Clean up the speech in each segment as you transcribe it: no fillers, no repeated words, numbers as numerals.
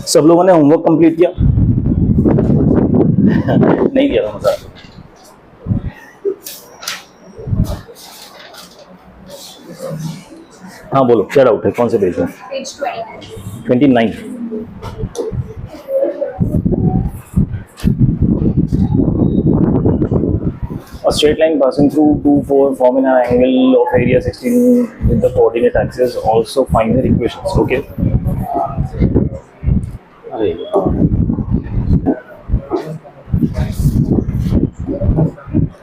सब लोगों ने होमवर्क कंप्लीट किया? नहीं किया था मजाक। हाँ बोलो, क्या डाउट है? कौन से पेज में? Page 29। A straight line passing through 2, 4 forming an angle of area 16 with the coordinate axis. Also find their equations. Okay.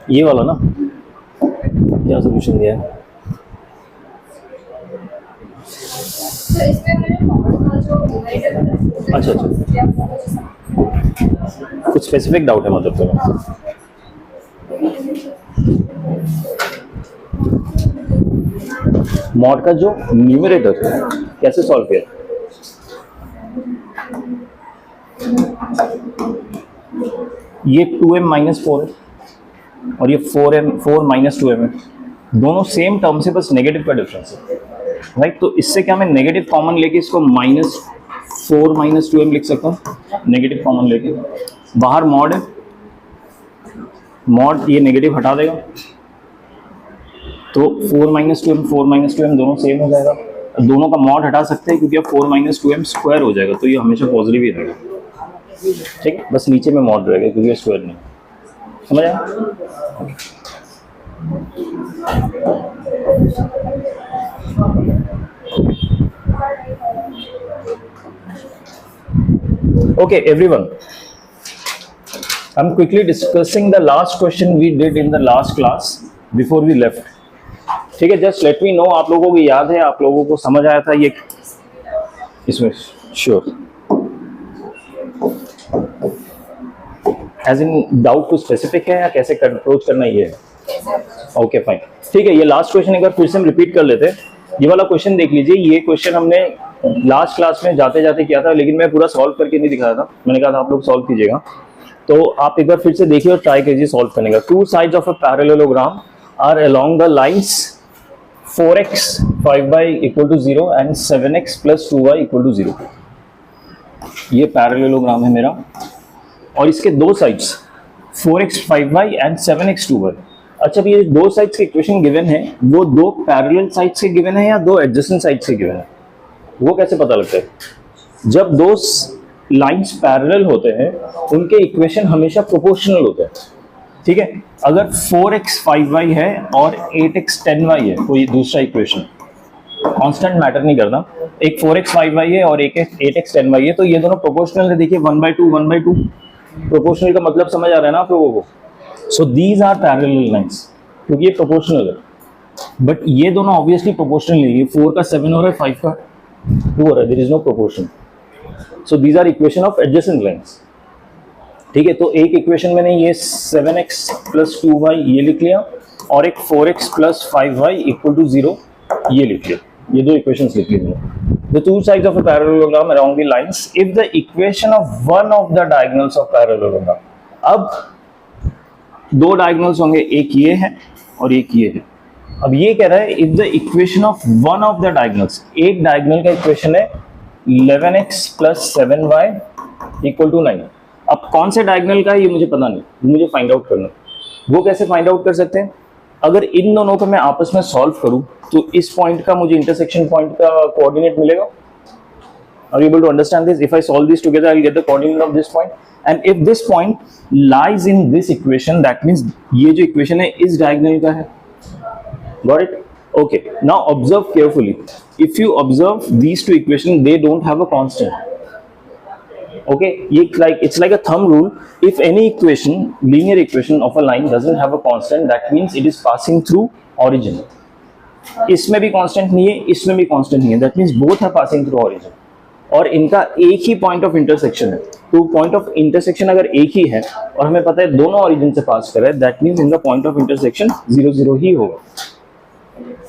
ये वाला ना, क्या सोल्यूशन दिया है? अच्छा अच्छा, कुछ स्पेसिफिक डाउट है मतलब तुम्हें? मॉड का जो न्यूमरेटर है कैसे सॉल्व किया? ये 2m माइनस 4 है और ये 4 माइनस 2m है, दोनों सेम टर्म से बस नेगेटिव का डिफरेंस है, राइट? तो इससे क्या मैं नेगेटिव कॉमन लेके इसको -4 माइनस 2m लिख सकता हूँ, नेगेटिव कॉमन लेके। बाहर मॉड है, मॉड ये नेगेटिव हटा देगा तो 4 माइनस 2m दोनों सेम हो जाएगा। दोनों का मॉड हटा सकते हैं क्योंकि अब 4 माइनस 2m स्क्वायर हो जाएगा, तो ये हमेशा पॉजिटिव ही रहेगा, ठीक है? बस नीचे में मॉड रहेगा क्योंकि ये स्क्वायर नहीं। समझ आया? Okay, everyone. I'm quickly discussing the last question we did in the last class before we left. ठीक है, just let me know आप लोगों को याद है, आप लोगों को समझ आया था ये इसमें? श्योर, एज इन डाउट कुछ स्पेसिफिक है या कैसे अप्रोच करना ये है? ओके फाइन, ठीक है। ये लास्ट क्वेश्चन एक बार फिर से हम रिपीट कर लेते हैं। ये वाला क्वेश्चन देख लीजिए, ये क्वेश्चन हमने लास्ट क्लास में जाते जाते किया था, लेकिन मैं पूरा सॉल्व करके नहीं दिखाया था, मैंने कहा था आप लोग सॉल्व कीजिएगा, तो आप एक बार फिर से देखिए और ट्राई कीजिए सॉल्व करने का। Two sides of a parallelogram are along the lines 4x 5y equal to 0 and 7x plus 2y equal to 0। ये पैरेललोग्राम है मेरा और इसके दो sides 4x 5y and 7x 2y। अच्छा, ये दो साइड्स के इक्वेशन गिवन है, वो दो पैरेलल साइड्स के गिवन है या दो एडजेसेंट साइड्स के गिवन है? वो कैसे पता लगता है? जब दो लाइंस पैरेलल होते हैं उनके इक्वेशन हमेशा प्रोपोर्शनल होते हैं, ठीक है? अगर 4x 5y है और 8x 10y है, कोई दूसरा इक्वेशन, कांस्टेंट मैटर नहीं करना, एक 4x 5y है और एक 8x 10y है, तो ये दोनों प्रोपोर्शनल है। देखिए 1/2 1/2, प्रोपोर्शनल का मतलब समझ आ रहा है ना आप लोगों को? So these are parallel lines, क्योंकि ये प्रोपोर्शनल है। बट ये दोनों ऑब्वियसली प्रोपोर्शनल नहीं है, 4 का 7 हो रहा है, 5 का 2 हो रहा है, there is no proportion. So these are equation of adjacent lines, ठीक है? तो एक इक्वेशन मैंने ये 7x प्लस 2y ये लिख लिया और एक 4x plus 5y equal to 0 ये लिख लिया, ये दो इक्वेशंस लिख ली मैंने। The two sides of a parallelogram along the lines if the equation of one of the diagonals of parallelogram, अब दो diagonals होंगे, एक ये है और एक ये है। अब ये कह रहा है if the equation of one of the diagonals, एक diagonal का इक्वेशन है 11x plus 7y equal to 9। अब कौन से diagonal का है ये मुझे पता नहीं, मुझे फाइंड आउट करना। वो कैसे फाइंड आउट कर सकते हैं? अगर इन दोनों को मैं आपस में सॉल्व करूं तो इस पॉइंट का मुझे इंटरसेक्शन पॉइंट का कोऑर्डिनेट मिलेगा। Are you able to understand this? If I solve these together, I will get the coordinate of this point. And if this point lies in this equation, that means ये जो equation है इस diagonal का है। Got it? Okay. Now observe carefully. If you observe these two equations, they don't have a constant. Okay, it's like a thumb rule. If any equation, linear equation of a line doesn't have a constant, that means it is passing through origin. इसमें भी constant नहीं है, इसमें भी constant नहीं है, that means both are passing through origin. और इनका एक ही पॉइंट ऑफ इंटरसेक्शन है, तो पॉइंट ऑफ इंटरसेक्शन अगर एक ही है और हमें पता है दोनों ओरिजिन से पास कर रहा है, दैट मींस इनका पॉइंट ऑफ इंटरसेक्शन 0 0 ही होगा,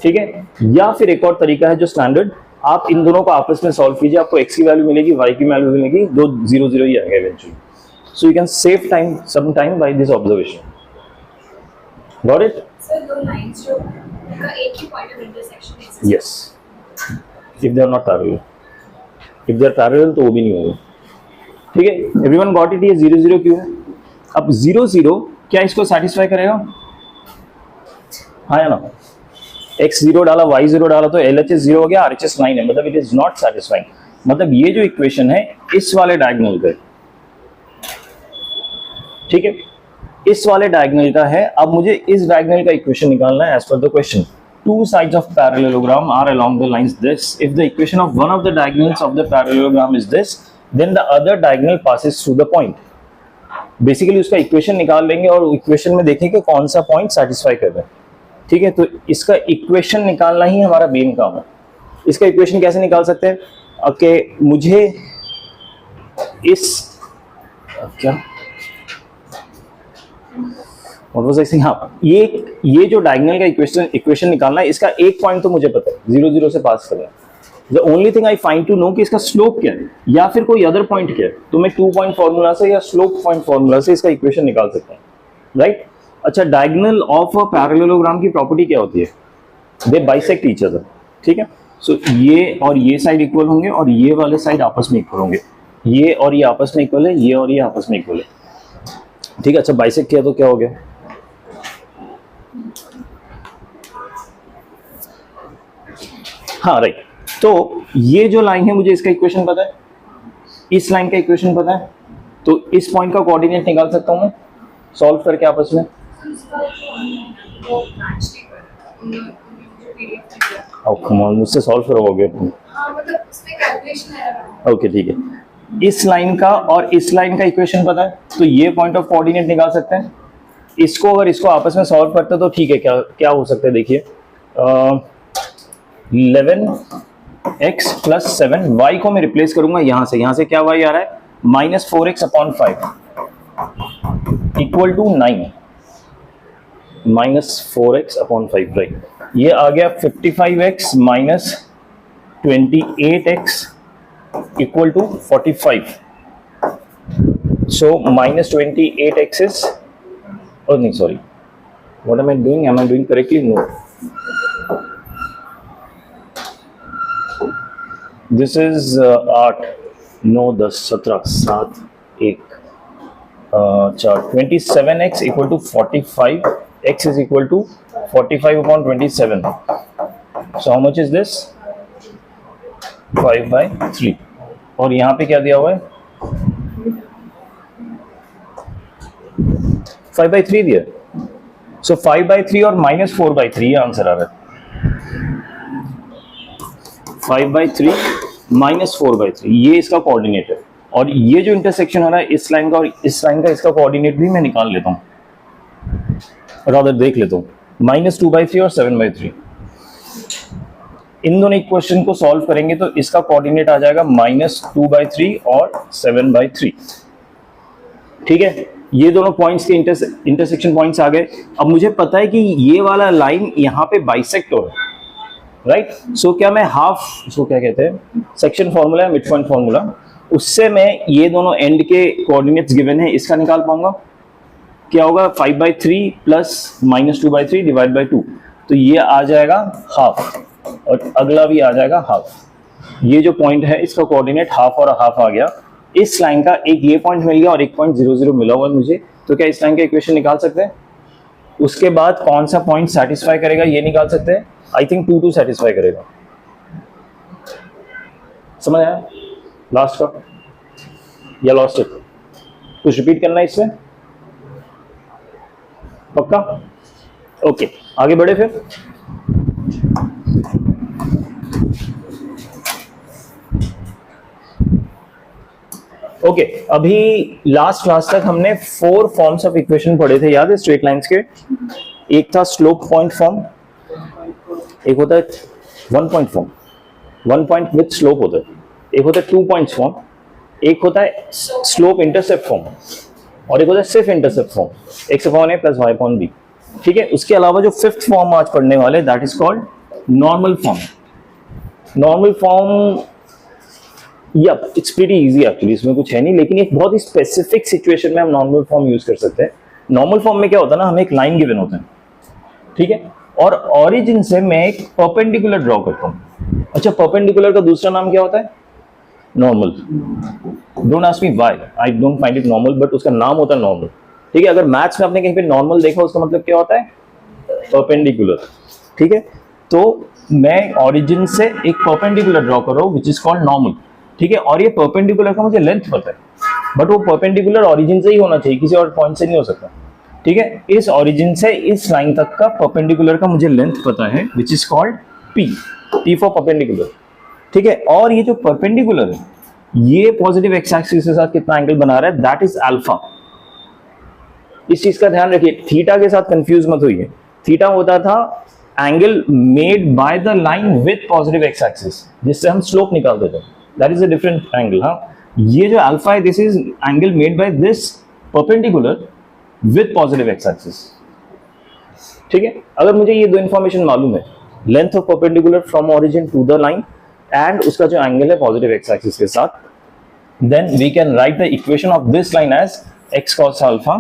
ठीक है। या फिर एक और तरीका है जो स्टैंडर्ड, आप इन दोनों को आपस में सॉल्व कीजिए, आपको x की वैल्यू मिलेगी, y की वैल्यू मिलेगी, दो 0 0 ही आएगा eventually. So you can save time some time by this observation. Got it? Sir दो लाइंस जो उनका एक ही पॉइंट ऑफ इंटरसेक्शन है। Yes, if they are not parallel, if they are parallel तो वो भी नहीं होगा, ठीक है। Everyone got it? ये 0 0 क्यों है? अब 0 0 क्या इसको सेटिस्फाई करेगा? हाँ या ना? x0 डाला, y0 डाला तो LHS 0 हो गया, RHS 9 है, मतलब इट इज नॉट सेटिस्फाइंग। मतलब ये जो इक्वेशन है इस वाले डायगोनल का, ठीक है, इस वाले डायगोनल का है। अब मुझे इस डायगोनल का इक्वेशन निकालना है as per the question. Two sides of parallelogram are along the lines this. If the equation of one of the diagonals of the parallelogram is this, then the other diagonal passes through the point. Basically उसका equation निकाल लेंगे और equation में देखेंगे कौन सा point satisfy कर रहा है, ठीक है। तो इसका इक्वेशन निकालना ही हमारा मेन काम है। इसका इक्वेशन कैसे निकाल सकते हैं? ओके, मुझे इस क्या और वो सही, हाँ, ये जो डायगोनल का इक्वेशन निकालना है, इसका एक पॉइंट तो मुझे पता है 0 0 से पास कर रहा है। The only thing I find to know कि इसका स्लोप क्या है या फिर कोई अदर पॉइंट क्या है, तो मैं 2 पॉइंट फॉर्मूला से या स्लोप पॉइंट फॉर्मूला से इसका इक्वेशन निकाल सकता हूँ, राइट। अच्छा, डायगोनल ऑफ अ पैरेललोग्राम की प्रॉपर्टी क्या होती है? दे बाइसेक्ट ईच अदर, ठीक है। सो ये और ये साइड इक्वल होंगे और ये वाले साइड आपस में इक्वल होंगे, ये और ये आपस में इक्वल है, ये और ये आपस में इक्वल है, ठीक है। अच्छा, बाइसेक्ट किया तो क्या हो गया? हाँ राइट, तो ये जो लाइन है मुझे इसका इक्वेशन पता है, इस लाइन का इक्वेशन पता है, तो इस पॉइंट का कोऑर्डिनेट निकाल सकता हूं मैं सॉल्व करके आपस में। ओह कम ऑन, मुझसे सॉल्व करोगे? मतलब उसमें कैलकुलेशन है। ओके ठीक है, इस लाइन का और इस लाइन का इक्वेशन पता है, तो ये पॉइंट ऑफ कोऑर्डिनेट निकाल सकते हैं। इसको अगर इसको आपस में सॉल्व करते तो ठीक है, क्या क्या हो सकता है देखिए, 11x + 7, y को मैं रिप्लेस करूंगा यहाँ से क्या y आ रहा है? -4x/5 equal to 9, -4x/5, right. ये आ गया 55x - 28x equal to 45। So -28x is, oh no, sorry, what am I doing? Am I doing correctly? No, this is 8 9 10 17 7 1 4 27x equal to 45, x is equal to 45/27. So how much is this? 5/3। और यहाँ पे क्या दिया हुआ है? 5/3 दिया। सो 5/3 और -4/3 ये आंसर आ रहा है। 5/3 -4/3 ये इसका कोऑर्डिनेट है, और ये जो इंटरसेक्शन हो रहा है इस लाइन का और इस लाइन का, इसका कोऑर्डिनेट भी मैं निकाल लेता हूँ, रादर देख लेता हूँ। -2/3 और 7/3, इन दोनों इक्वेशन को सॉल्व करेंगे तो इसका कोऑर्डिनेट आ जाएगा -2/3 और 7/3, ठीक है। ये दोनों पॉइंट्स के इंटरसेक्शन पॉइंट्स आ गए। अब मुझे पता है कि ये वाला लाइन यहाँ पे बाइसेक्ट हो रहा है, राइट। सो क्या मैं हाफ, इसको क्या कहते हैं, section formula, mid point formula, उससे मैं ये दोनों एंड के कोऑर्डिनेट्स गिवन है इसका निकाल पाऊंगा। क्या होगा? 5/3 प्लस -2/3 डिवाइड बाई 2, तो ये आ जाएगा हाफ और अगला भी आ जाएगा हाफ। ये जो पॉइंट है इसका कोऑर्डिनेट हाफ और हाफ आ गया। इस लाइन का एक ये पॉइंट मिल गया और एक पॉइंट 0 0 मिला हुआ है मुझे, तो क्या इस लाइन का इक्वेशन निकाल सकते हैं? उसके बाद कौन सा पॉइंट सेटिस्फाई करेगा ये निकाल सकते हैं। आई थिंक 2 2 सेटिस्फाई करेगा। समझ आया लास्ट का या लॉस्ट इट? कुछ रिपीट करना है इसमें? पक्का? ओके, आगे बढ़े फिर। ओके, अभी लास्ट क्लास तक हमने 4 फॉर्म्स ऑफ इक्वेशन पढ़े थे, याद है स्ट्रेट लाइंस के? एक था स्लोप पॉइंट फॉर्म, एक होता है 1 point form, 1 point with slope होता है, एक होता है 2 पॉइंट्स फॉर्म, एक होता है स्लोप इंटरसेप्ट फॉर्म, और एक होता है सिर्फ intercept form, x upon a plus y upon b। ठीक है, उसके अलावा जो फिफ्थ फॉर्म आज पढ़ने वाले that is called normal form. Normal form या इट्स प्रीटी इजी एक्चुअली, इसमें कुछ है नहीं, लेकिन एक बहुत ही स्पेसिफिक सिचुएशन में हम नॉर्मल फॉर्म यूज कर सकते हैं। नॉर्मल फॉर्म में क्या होता है ना, हमें एक लाइन गिवन होता है, ठीक है, और ऑरिजिन से मैं एक परपेंडिकुलर ड्रॉ करता हूं। अच्छा, परपेंडिकुलर का दूसरा नाम क्या होता है? Normal. Don't ask me why, I don't find it normal, but उसका नाम होता है नॉर्मल। ठीक है, अगर मैथ्स में आपने कहीं पे नॉर्मल देखा उसका मतलब क्या होता है? परपेंडिकुलर। ठीक है, तो मैं ऑरिजिन से एक परपेंडिकुलर ड्रॉ कर रहा हूं विच इज कॉल्ड नॉर्मल। ठीक है, और ये परपेंडिकुलर का मुझे लेंथ पता है, बट वो परपेंडिकुलर ऑरिजिन से ही होना चाहिए, किसी और पॉइंट से नहीं हो सकता। ठीक है, इस ऑरिजिन से इस लाइन तक का परपेंडिकुलर का मुझे लेंथ पता है which is called P, P for perpendicular. ठीक है, और ये जो परपेंडिकुलर है ये पॉजिटिव एक्स एक्सिस के साथ कितना एंगल बना रहा है, दैट इज अल्फा। इस चीज का ध्यान रखिए, थीटा के साथ कंफ्यूज मत होइए। थीटा होता था angle made by the line with positive x axis, जिससे हम स्लोप निकालते थे, that is a different angle. हाँ, ये जो अल्फा है this is angle made by this perpendicular with positive x axis. ठीक है, अगर मुझे ये दो इंफॉर्मेशन मालूम है, length of perpendicular from origin to the line and उसका जो एंगल है पॉजिटिव एक्स एक्सिस के साथ, then we can right the equation of this line as x cos alpha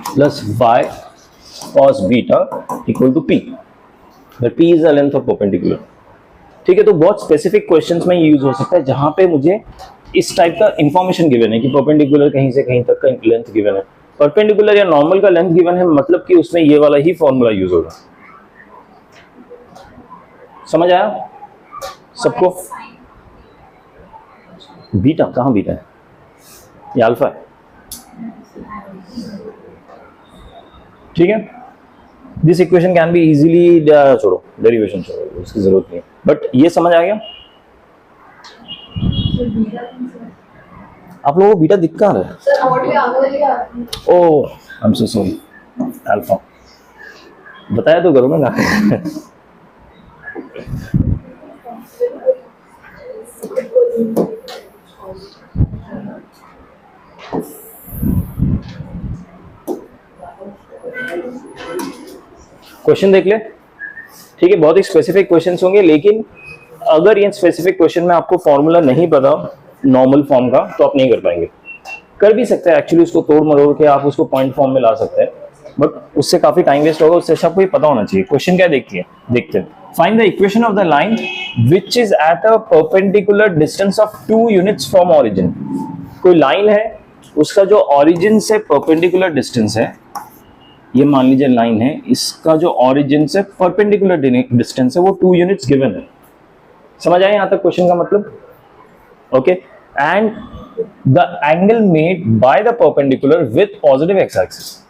plus y cos beta equal to p, where p is the length of perpendicular। ठीक है, तो बहुत specific questions में ये use हो सकता है जहां पे मुझे इस टाइप का इंफॉर्मेशन गिवन है कि परपेंडिकुलर कहीं से कहीं तक का लेंथ गिवन है, परपेंडिकुलर या नॉर्मल का लेंथ गिवन है, मतलब कि उसमें ये वाला ही फॉर्मूला यूज होगा। समझ आया सबको? बीटा कहां बीटा है? ये अल्फा है। ठीक है, this equation can be easily, छोड़ो डेरिवेशन छोड़ो, उसकी जरूरत नहीं है, बट ये समझ आ गया? आप लोगों को बीटा दिख कहाँ रहा है? Oh I am so sorry, alpha बताया तो करो ना। क्वेश्चन देख ले। ठीक है, बहुत ही स्पेसिफिक क्वेश्चंस होंगे, लेकिन अगर ये स्पेसिफिक क्वेश्चन में आपको फॉर्मूला नहीं पता नॉर्मल फॉर्म का तो आप नहीं कर पाएंगे। कर भी सकते हैं एक्चुअली, उसको तोड़ मरोड़ के आप उसको पॉइंट फॉर्म में ला सकते हैं, बट उससे काफी टाइम वेस्ट होगा। उससे अच्छा आपको ये पता होना चाहिए। क्वेश्चन क्या देखते हैं, find the equation of the line which is at a perpendicular distance of 2 units from origin. कोई लाइन है, उसका जो ऑरिजिन से परपेंडिकुलर डिस्टेंस है, ये मान लीजिए लाइन है, इसका जो ऑरिजिन से परपेंडिकुलर डिस्टेंस है वो 2 यूनिट्स गिवन है। समझ आए यहां तक क्वेश्चन का मतलब? Okay, and the angle made by the perpendicular with positive x axis.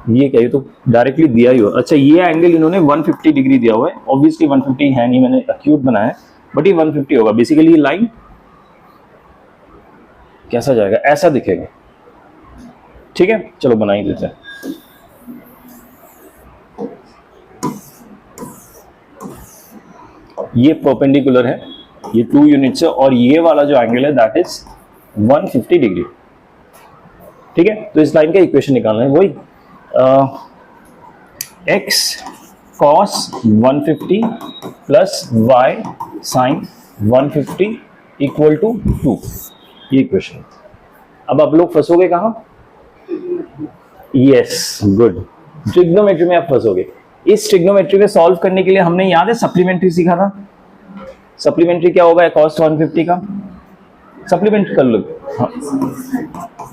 ये क्या, ये तो डायरेक्टली दिया ही हो। अच्छा, ये एंगल इन्होंने 150 डिग्री दिया हुआ है, ऑब्वियसली 150 है नहीं, मैंने एक्यूट बनाया है, बट ये 150 होगा। बेसिकली ये लाइन कैसा जाएगा, ऐसा दिखेगा। ठीक है, चलो बना ही देते हैं। ये परपेंडिकुलर है, ये 2 यूनिट्स है, और ये वाला जो एंगल है दैट इज 150 डिग्री। ठीक है, तो इस लाइन का इक्वेशन निकालना है, वही x cos 150 plus y sin 150 equal to 2, ये इक्वेशन। अब आप लोग फंसोगे कहां? यस, गुड, ट्रिग्नोमेट्री में आप फंसोगे। इस ट्रिग्नोमेट्री में सॉल्व करने के लिए हमने याद है सप्लीमेंट्री सीखा था। सप्लीमेंट्री क्या होगा cos 150 का? सप्लीमेंट्री कर लो,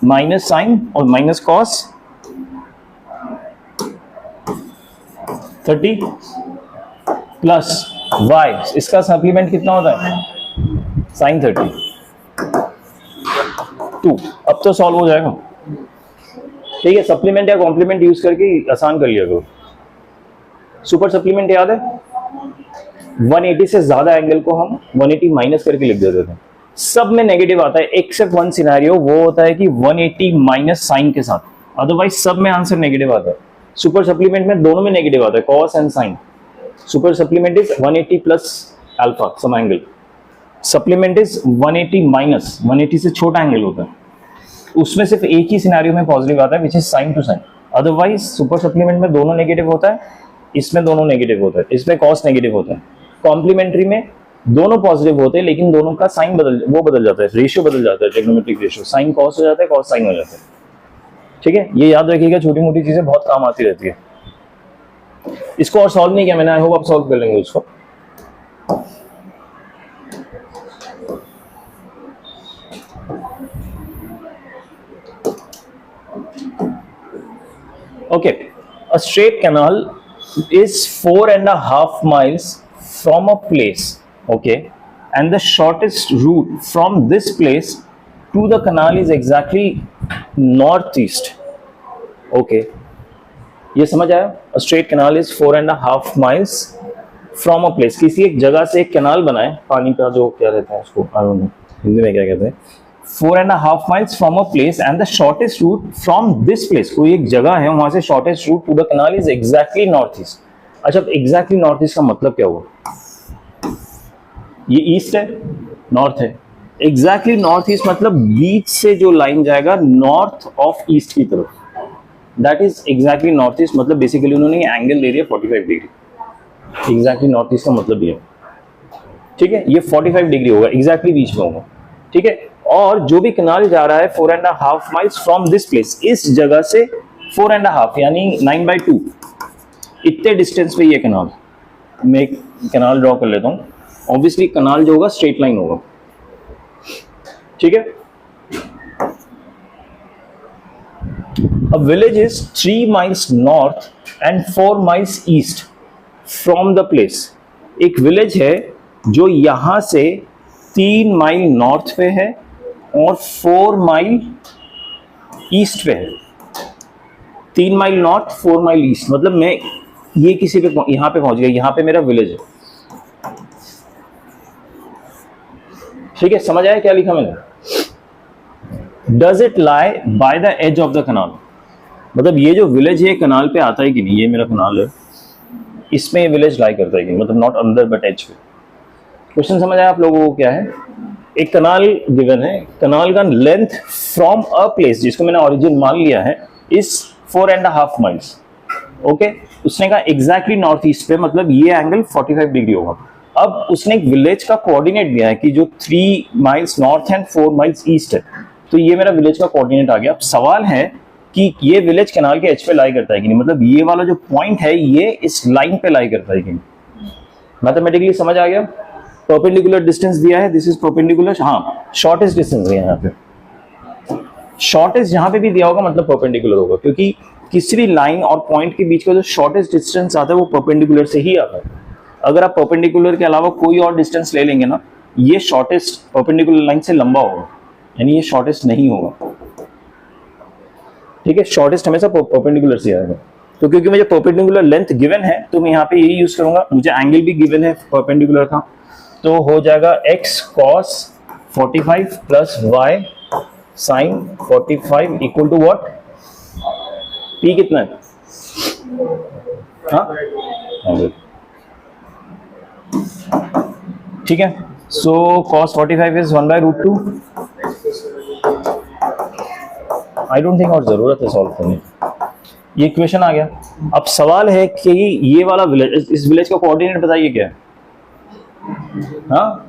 माइनस साइन और माइनस कॉस 30 प्लस y, इसका सप्लीमेंट कितना होता है? साइन 30 2। अब तो सॉल्व हो जाएगा। ठीक है, सप्लीमेंट या कॉम्प्लीमेंट यूज करके आसान कर लिया करो। सुपर सप्लीमेंट याद है? 180 से ज्यादा एंगल को हम 180 माइनस करके लिख देते थे। सब में नेगेटिव आता है एक्सेप्ट वन सिनेरियो, वो होता है कि 180 माइनस साइन के साथ, अदरवाइज सब में आंसर नेगेटिव आता है। सुपर सप्लीमेंट में दोनों में नेगेटिव आता है, cos and sine. Super supplement is 180 plus alpha some angle, supplement is 180 minus 180 से छोटा एंगल होता है, उसमें सिर्फ एक ही सिनेरियो में पॉजिटिव आता है which is sine to sine, otherwise super supplement में दोनों नेगेटिव होता है, इसमें दोनों नेगेटिव होता है, इसमें कॉस नेगेटिव होता है। कॉम्प्लीमेंट्री में दोनों पॉजिटिव होते हैं लेकिन दोनों का साइन बदल जाता है, रेशियो बदल जाता है, ट्रिग्नोमेट्रिक रेशियो, साइन कॉस हो जाता है, कॉस साइन हो जाता है। ठीक है, ये याद रखिएगा, छोटी मोटी चीजें बहुत काम आती रहती है। इसको और सॉल्व नहीं किया मैंने, आई होप आप सॉल्व कर लेंगे उसको। Okay, a straight canal is 4.5 miles from a place, okay, and the shortest route from this place to the canal is exactly northeast, okay, ये समझ आया? A straight canal is 4.5 miles from a place, किसी एक जगह से एक canal बनाए, पानी का जो क्या रहता है उसको, I don't know, हिंदी में क्या कहते हैं, 4.5 miles from a place and the shortest route from this place, कोई एक जगह है वहां से shortest route to the canal is exactly northeast। अच्छा, exactly northeast का मतलब क्या हुआ? ये ईस्ट है, नॉर्थ है, exactly northeast मतलब बीच से जो लाइन जाएगा नॉर्थ ऑफ ईस्ट की तरफ, that is exactly northeast। मतलब बेसिकली उन्होंने एंगल ले लिया 45 डिग्री, exactly northeast का मतलब ये, ठीक है, ये 45 डिग्री होगा, exactly बीच में होगा, ठीक है। और जो भी कैनाल जा रहा है 4.5 माइल्स फ्रॉम दिस प्लेस, इस जगह से 4.5 यानी 9/2 इतने डिस्टेंस पे ये कैनाल, मैं एक कैनाल ड्रॉ कर लेता हूं। ऑब्वियसली कैनाल जो होगा स्ट्रेट लाइन होगा, ठीक है। A village is 3 miles north and 4 miles east from the place। एक विलेज है जो यहां से 3 माइल नॉर्थ पे है और 4 माइल ईस्ट पे है। 3 माइल नॉर्थ 4 माइल ईस्ट, मतलब मैं ये किसी पे यहां पे पहुंच गया, यहां पे मेरा विलेज है, ठीक है। समझ आया क्या लिखा मैंने? Does it lie by the edge of the canal, मतलब ये जो विलेज है कनाल पे आता है कि नहीं, ये मेरा कनाल है, इसमें विलेज लाई करता है कि मतलब नॉट अंदर बट एज पे। क्वेश्चन समझ आया आप लोगों को क्या है? एक कनाल गिवन है, कनाल का लेंथ फ्रॉम अ प्लेस जिसको मैंने ओरिजिन मान लिया है इज 4.5 माइल्स, ओके। उसने कहा एग्जैक्टली नॉर्थ ईस्ट पे, मतलब ये एंगल 45 डिग्री होगा। अब उसने एक विलेज का कोऑर्डिनेट दिया है कि जो 3 miles north and 4 miles east है, तो ये मेरा विलेज का कोऑर्डिनेट आ गया। अब सवाल है कि ये विलेज कैनाल के एज पे लाई करता है कि नहीं, मतलब ये वाला जो पॉइंट है ये इस लाइन पे लाई करता है कि नहीं। मैथमेटिकली समझ आ गया? परपेंडिकुलर डिस्टेंस दिया है, दिस इज परपेंडिकुलर, हाँ शॉर्टेस्ट डिस्टेंस दिया है यहाँ पे, शॉर्टेस्ट जहां पे भी दिया होगा मतलब परपेंडिकुलर होगा, क्योंकि किसी भी लाइन और पॉइंट के बीच का जो शॉर्टेस्ट डिस्टेंस आता है वो परपेंडिकुलर से ही आता है। अगर आप परपेंडिकुलर के अलावा कोई और डिस्टेंस ले लेंगे ना, ये शॉर्टेस्ट परपेंडिकुलर लाइन से लंबा होगा, यानी ये शॉर्टेस्ट नहीं होगा, ठीक है। शॉर्टेस्ट हमेशा परपेंडिकुलर से आएगा। तो क्योंकि मुझे परपेंडिकुलर लेंथ गिवन है तो मैं यहाँ पे यही यूज करूंगा, मुझे एंगल भी गिवन है परपेंडिकुलर का, तो हो जाएगा x cos 45 plus y sin 45 equal to what? p कितना है? हाँ, ठीक है। So cos 45 is 1/√2। I don't think और जरूरत है सॉल्व करने, ये इक्वेशन आ गया। अब सवाल है कि ये वाला विलेज, इस विलेज का कोऑर्डिनेट बताइए क्या है? हाँ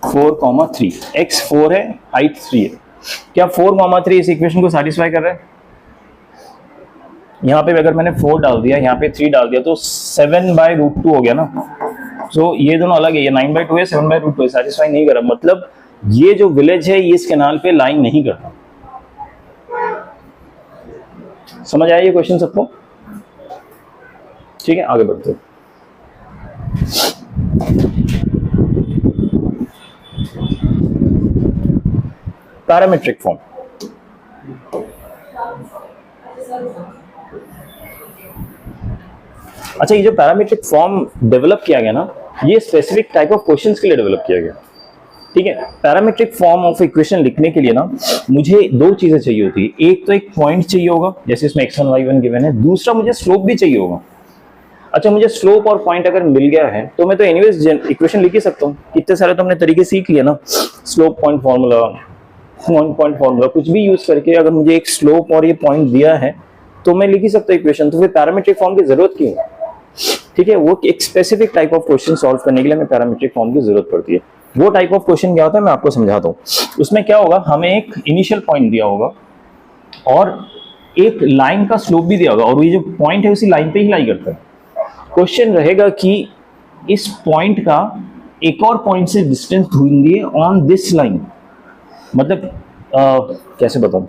4,3, x 4 है, हाइट 3 है। क्या 4,3 इस इक्वेशन को सेटिस्फाई कर रहा है? यहाँ पे अगर मैंने 4 डाल दिया, यहाँ पे 3 डाल दिया तो 7/√2 हो गया ना। सो ये दोनों अलग है, ये 9/2 है, 7/√2 है, सेटिस्फाई नहीं कर रहा, मतलब ये जो विलेज है ये इस कैनाल पे लाइन नहीं करता। समझ आया ये क्वेश्चन सबको? ठीक है, आगे बढ़ते हैं। पैरामीट्रिक फॉर्म, अच्छा ये जो पैरामीट्रिक फॉर्म डेवलप किया गया ना, ये स्पेसिफिक टाइप ऑफ क्वेश्चंस के लिए डेवलप किया गया, ठीक है। पैरामीट्रिक फॉर्म ऑफ इक्वेशन लिखने के लिए ना मुझे 2 चीजें चाहिए होती है, एक तो एक पॉइंट चाहिए होगा जैसे इसमें x1 y1 गिवन है, दूसरा मुझे स्लोप भी चाहिए होगा। अच्छा, मुझे स्लोप और पॉइंट अगर मिल गया है तो मैं तो एनीवेज इक्वेशन लिख ही सकता हूँ। कितने सारे तो हमने तरीके सीख लिए ना, slope point formula, point formula, कुछ भी यूज करके अगर मुझे एक स्लोप और ये पॉइंट दिया है तो मैं लिख ही सकता हूँ इक्वेशन। तो फिर पैरामीट्रिक फॉर्म की जरूरत क्यों है? ठीक है, वो एक specific type of question solve करने के लिए हमें पैरामीट्रिक फॉर्म की जरूरत पड़ती है। वो टाइप ऑफ क्वेश्चन क्या होता है मैं आपको समझाता हूँ। उसमें क्या होगा, हमें एक इनिशियल पॉइंट दिया होगा और एक लाइन का स्लोप भी दिया होगा और ये जो पॉइंट है उसी लाइन पे ही लाई करता है। क्वेश्चन रहेगा कि इस पॉइंट का एक और पॉइंट से डिस्टेंस ढूंढिए ऑन दिस लाइन। मतलब कैसे बताऊं,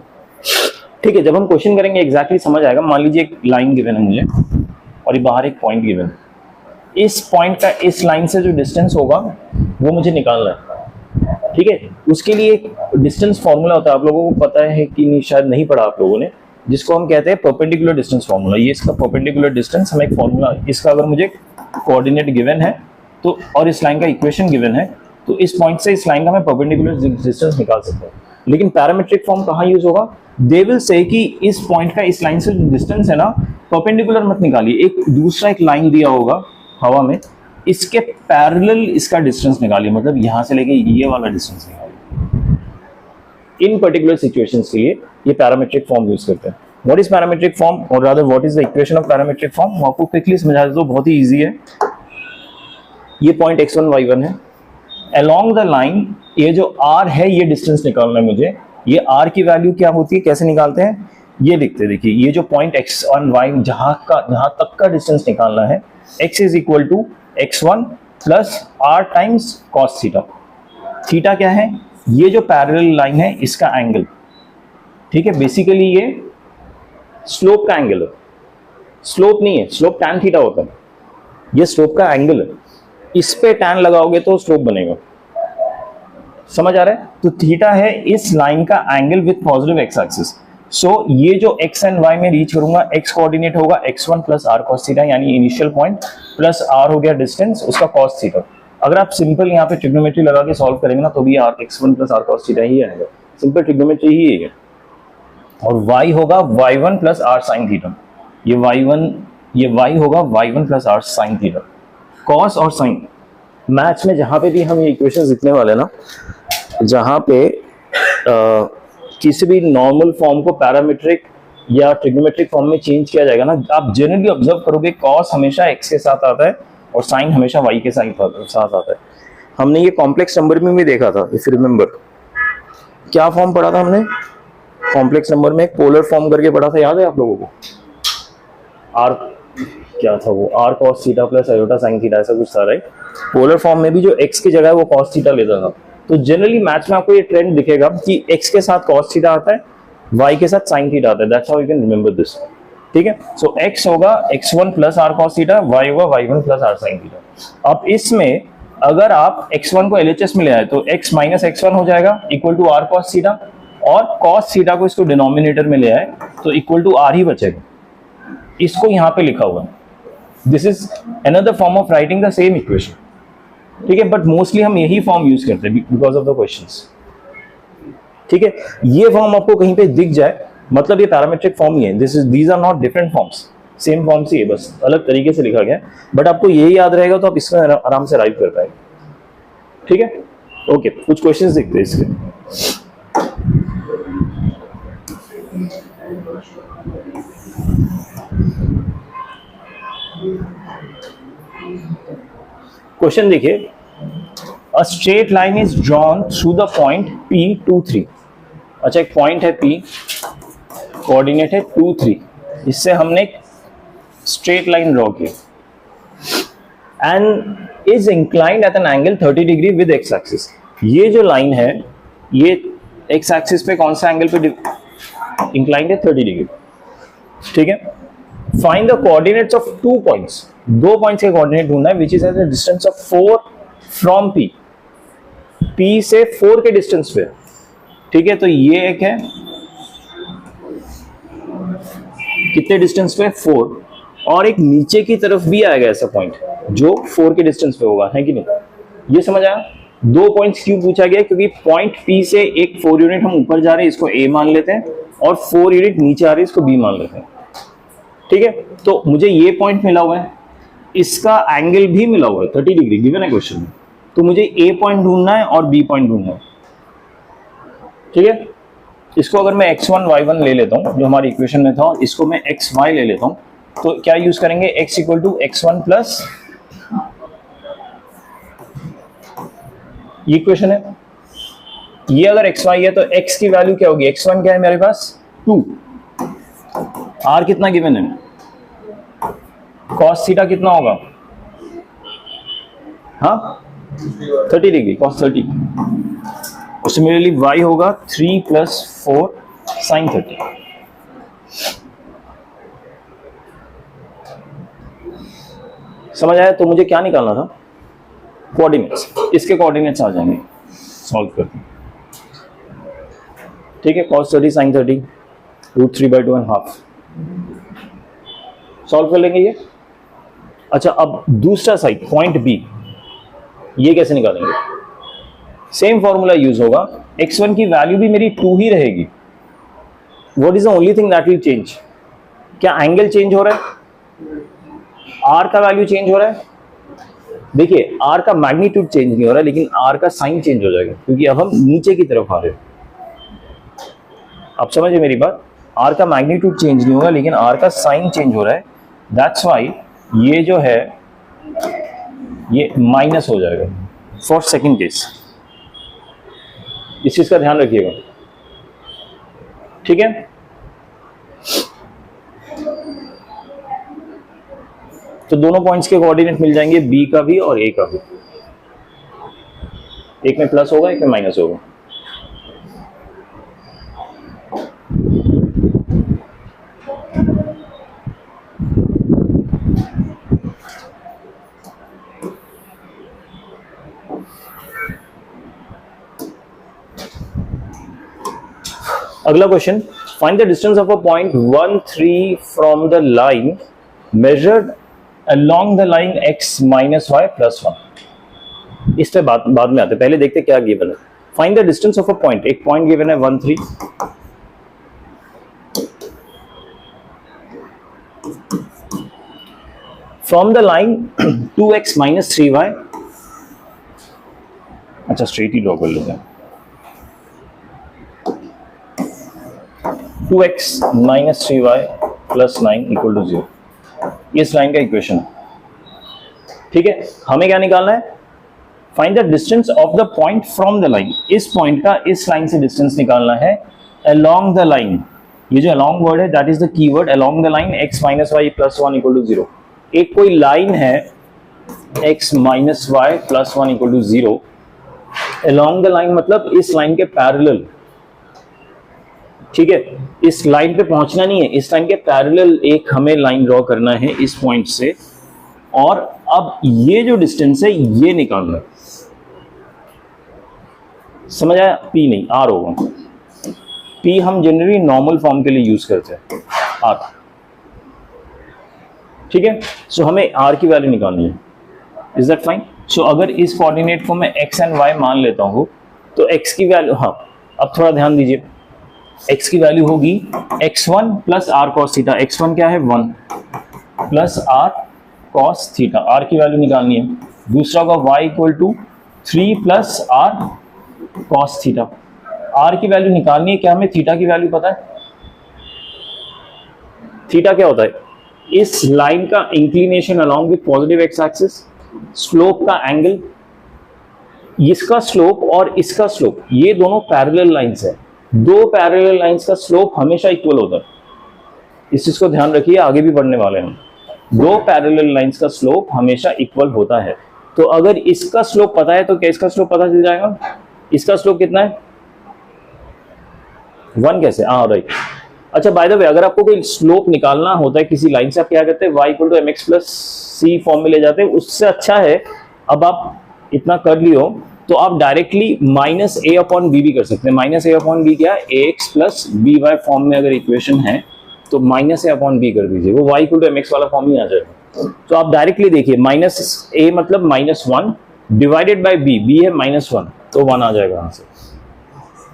ठीक है, जब हम क्वेश्चन करेंगे एग्जैक्टली समझ आएगा। मान लीजिए एक लाइन गिवन है मुझे और ये बाहर एक पॉइंट गिवन है, इस पॉइंट का इस लाइन से जो डिस्टेंस होगा वो मुझे निकालना है। ठीक है, उसके लिए एक डिस्टेंस फॉर्मूला होता है, आप लोगों को पता है कि नहीं, शायद नहीं पढ़ा आप लोगों ने, जिसको हम कहते हैं परपेंडिकुलर डिस्टेंस फॉर्मूला। ये इसका परपेंडिकुलर डिस्टेंस, हम एक फॉर्मूला, इसका अगर मुझे कोऑर्डिनेट गिवन है तो और इस लाइन का इक्वेशन गिवन है तो इस पॉइंट से इस लाइन का मैं परपेंडिकुलर डिस्टेंस निकाल सकता हूँ। लेकिन पैरामीट्रिक फॉर्म कहाँ यूज होगा? दे विल से कि इस पॉइंट का इस लाइन से डिस्टेंस है ना, परपेंडिकुलर मत निकालिए, एक दूसरा एक लाइन दिया होगा हवा में, इसके पैरेलल इसका डिस्टेंस निकालिए, मतलब यहां से लेके ये वाला डिस्टेंस निकालिए। इन पर्टिकुलर सिचुएशंस के लिए ये पैरामीट्रिक फॉर्म यूज करते हैं। व्हाट इज पैरामीट्रिक फॉर्म, और rather what is the equation of parametric form? मैं आपको क्विकली समझा देता हूं, बहुत ही इजी है। ये पॉइंट x1 y1 है, अलोंग द लाइन ये जो r है ये डिस्टेंस निकालना है मुझे। ये r की वैल्यू क्या होती है, कैसे निकालते हैं, ये लिखते हैं। देखिए, ये जो पॉइंट x1 y जहां तक का डिस्टेंस निकालना है, x is equal to x1 plus r times cos theta. Theta क्या है? ये जो पैरेलल लाइन है इसका एंगल। ठीक है, बेसिकली ये स्लोप का एंगल है, स्लोप नहीं है, स्लोप tan थीटा होता है, ये स्लोप का एंगल है। इस पे tan लगाओगे तो स्लोप बनेगा, समझ आ रहा है? तो थीटा है इस लाइन का angle with positive x axis. So ये जो x एंड y में रीच करूंगा, x कोऑर्डिनेट होगा x1 plus r cos theta, यानी इनिशियल पॉइंट प्लस r हो गया डिस्टेंस उसका cos थीटा। अगर आप सिंपल यहाँ पे ट्रिग्नोमेट्री लगा के सॉल्व करेंगे ना तो भी x1 plus r cos theta ही आएगा, सिंपल ट्रिग्नोमेट्री ही है। और y होगा y1 plus r sin theta, ये y होगा y1 plus r sin theta. cos और sin मैथ्स में जहां पे भी हम ये इक्वेशंस लिखने वाले ना, जहां पे किसी भी नॉर्मल फॉर्म को पैरामीट्रिक या ट्रिग्नोमेट्रिक फॉर्म में चेंज किया जाएगा ना, आप जनरली ऑब्जर्व करोगे cos हमेशा x के साथ आता है और sin हमेशा y के साथ आता है। हमने ये कॉम्प्लेक्स नंबर में भी देखा था, इफ यू रिमेंबर। क्या फॉर्म पढ़ा था हमने कॉम्प्लेक्स नंबर में? एक पोलर फॉर्म करके पढ़ा था, याद है आप लोगों को? r क्या था वो, r cos theta plus iota sin theta, ऐसा कुछ था, राइट? पोलर फॉर्म में भी जो x की जगह है वो cos थीटा लेता था। तो जनरली मैथ्स में आपको ये ट्रेंड दिखेगा कि x के साथ cos थीटा आता है, y के साथ sin थीटा आता है। That's how you can remember this. ठीक है, सो x होगा x1 plus r cos theta, y होगा y1 plus r sin theta. अब इसमें अगर आप x1 को LHS में ले आए तो x माइनस x1 हो जाएगा equal to r cos theta, और cos थीटा को इसको डिनोमिनेटर में ले आए तो इक्वल टू r ही बचेगा। इसको यहाँ पे लिखा हुआ है, this is another form of writing the same equation. ठीक है, बट मोस्टली हम यही फॉर्म यूज करते हैं बिकॉज ऑफ द क्वेश्चंस। ठीक है, ये फॉर्म आपको कहीं पे दिख जाए मतलब ये पैरामीट्रिक फॉर्म ही है। These are not different forms, same form ही है, बस अलग तरीके से लिखा गया है। बट आपको ये याद रहेगा तो आप इसमें आराम से राइट कर पाएंगे। ठीक है, ओके, कुछ क्वेश्चंस देखते हैं इसके। क्वेश्चन देखिए, अ straight line is drawn through the point P23। अच्छा, एक पॉइंट है P, कोऑर्डिनेट है 2 3, इससे हमने एक स्ट्रेट लाइन ड्रॉ की and is inclined at an angle 30 degree with x axis. ये जो लाइन है ये एक्स एक्सिस पे कौन सा एंगल पे इंक्लाइंड है? 30 डिग्री। ठीक है, find the coordinates of 2 points. 2 points के कोऑर्डिनेट ढूंढना है which is at the distance of 4 from P। P से 4 के डिस्टेंस पे। ठीक है, तो ये एक है, कितने डिस्टेंस पे? 4, और एक नीचे की तरफ भी आएगा ऐसा पॉइंट जो 4 के डिस्टेंस पे होगा, है कि नहीं? ये समझ आया? 2 पॉइंट्स क्यों पूछा गया? क्योंकि पॉइंट P से एक 4 यूनिट हम ऊपर जा रहे हैं, इसको A मान लेते हैं, और 4 यूनिट नीचे आ रहे हैं, इसको B मान लेते हैं। ठीक है, तो मुझे ये पॉइंट मिला हुआ है, इसका एंगल भी मिला हुआ है 30 डिग्री गिवन है क्वेश्चन में, तो मुझे ए पॉइंट ढूंढना है और बी पॉइंट ढूंढना है। ठीक है, इसको अगर मैं x1 y1 ले लेता हूं जो हमारी इक्वेशन में था, इसको मैं xy ले लेता हूं, तो क्या यूज करेंगे, x equal to x1 plus, ये इक्वेशन है, ये अगर xy है तो x की वैल्यू क्या होगी, x1 क्या है मेरे पास 2, r कितना गिवन है, cos थीटा कितना होगा, हाँ 30 डिग्री cos 30, सिमिलरली y होगा 3 प्लस 4 sin 30। समझ आया? तो मुझे क्या निकालना था, कोऑर्डिनेट्स, इसके कोऑर्डिनेट्स आ जाएंगे, सॉल्व करते हैं। ठीक है, cos 30 sin 30 √3/2.5 सॉल्व कर लेंगे ये। अच्छा, अब दूसरा साइड पॉइंट बी, ये कैसे निकालेंगे, सेम फॉर्मूला यूज होगा, x1 की वैल्यू भी मेरी 2 ही रहेगी। What is the only thing that will change, क्या एंगल चेंज हो रहा है, r का वैल्यू चेंज हो रहा है, देखिए r का मैग्नीट्यूड चेंज नहीं हो रहा है, लेकिन r का साइन चेंज हो जाएगा, क्योंकि अब हम नीचे की तरफ आ रहे हैं। आप समझे मेरी बात, r का मैग्नीट्यूड चेंज नहीं होगा, लेकिन r का साइन चेंज हो रहा है, दैट्स वाई ये जो है ये माइनस हो जाएगा फॉर सेकंड केस, इस चीज का ध्यान रखिएगा। ठीक है, तो दोनों पॉइंट्स के कोऑर्डिनेट मिल जाएंगे, बी का भी और ए का भी, एक में प्लस होगा एक में माइनस होगा। अगला question, find the distance of a point 1 3 from the line measured along the line x minus y plus 1। इस पे बाद में आते, पहले देखते क्या गिवन है। Find the distance of a point, एक पॉइंट गिवन है 1 3, from the line 2x minus 3y, अच्छा स्ट्रेट ही ड्रॉ कर लेते हैं, 2x minus 3y plus 9 equal to 0, इस लाइन का इक्वेशन। ठीक है, हमें क्या निकालना है, find the distance of the point from the line, इस पॉइंट का इस लाइन से डिस्टेंस निकालना है अलोंग द लाइन। ये जो अलोंग वर्ड है that is the keyword, along the line x minus y plus 1 equal to 0। एक कोई लाइन है x minus y plus 1 equal to 0, along the line मतलब इस लाइन के पैरेलल। ठीक है, इस लाइन पे पहुंचना नहीं है, इस लाइन के पैरेलल एक हमें लाइन ड्रॉ करना है इस पॉइंट से, और अब ये जो डिस्टेंस है ये निकालना है। समझ आया, P नहीं R होगा, P हम जनरली नॉर्मल फॉर्म के लिए यूज करते हैं R। ठीक है, सो हमें R की वैल्यू निकालनी है, इज दैट फाइन। सो अगर इस कोऑर्डिनेट को मैं x एंड y मान लेता हूं तो x की वैल्यू, हाँ अब थोड़ा ध्यान दीजिए, x की वैल्यू होगी x1 plus r cos theta, x1 क्या है 1 plus r cos theta, r की वैल्यू निकालनी है। दूसरा का y equal to 3 plus r cos theta, r की वैल्यू निकालनी है। क्या हमें थीटा की वैल्यू पता है, थीटा क्या होता है, इस लाइन का inclination along with positive x axis, slope का एंगल, इसका स्लोप और इसका स्लोप, ये दोनों पैरेलल लाइंस है, दो पैरेलल लाइंस का स्लोप हमेशा इक्वल होता है, इस चीज को ध्यान रखिए, आगे भी पढ़ने वाले हैं। दो पैरेलल लाइंस का स्लोप हमेशा इक्वल होता है, तो अगर इसका स्लोप पता है तो क्या इसका स्लोप पता चल जाएगा, इसका स्लोप कितना है 1 कैसे, हाँ राइट। अच्छा बाय द वे, अगर आपको कोई स्लोप निकालना होता है किसी लाइन से, आप क्या करते हैं y equal to mx plus c form में ले जाते हैं। उससे अच्छा है, अब आप इतना कर लियो तो आप directly minus a upon b भी कर सकते हैं। माइनस a अपॉन बी क्या है, ax प्लस by फॉर्म में अगर इक्वेशन है तो माइनस a अपॉन बी कर दीजिए, वो y इक्वल टू mx वाला फॉर्म ही आ जाएगा। तो आप डायरेक्टली देखिए, माइनस a मतलब -1 डिवाइडेड बाय b है -1, तो 1 आ जाएगा यहाँ से।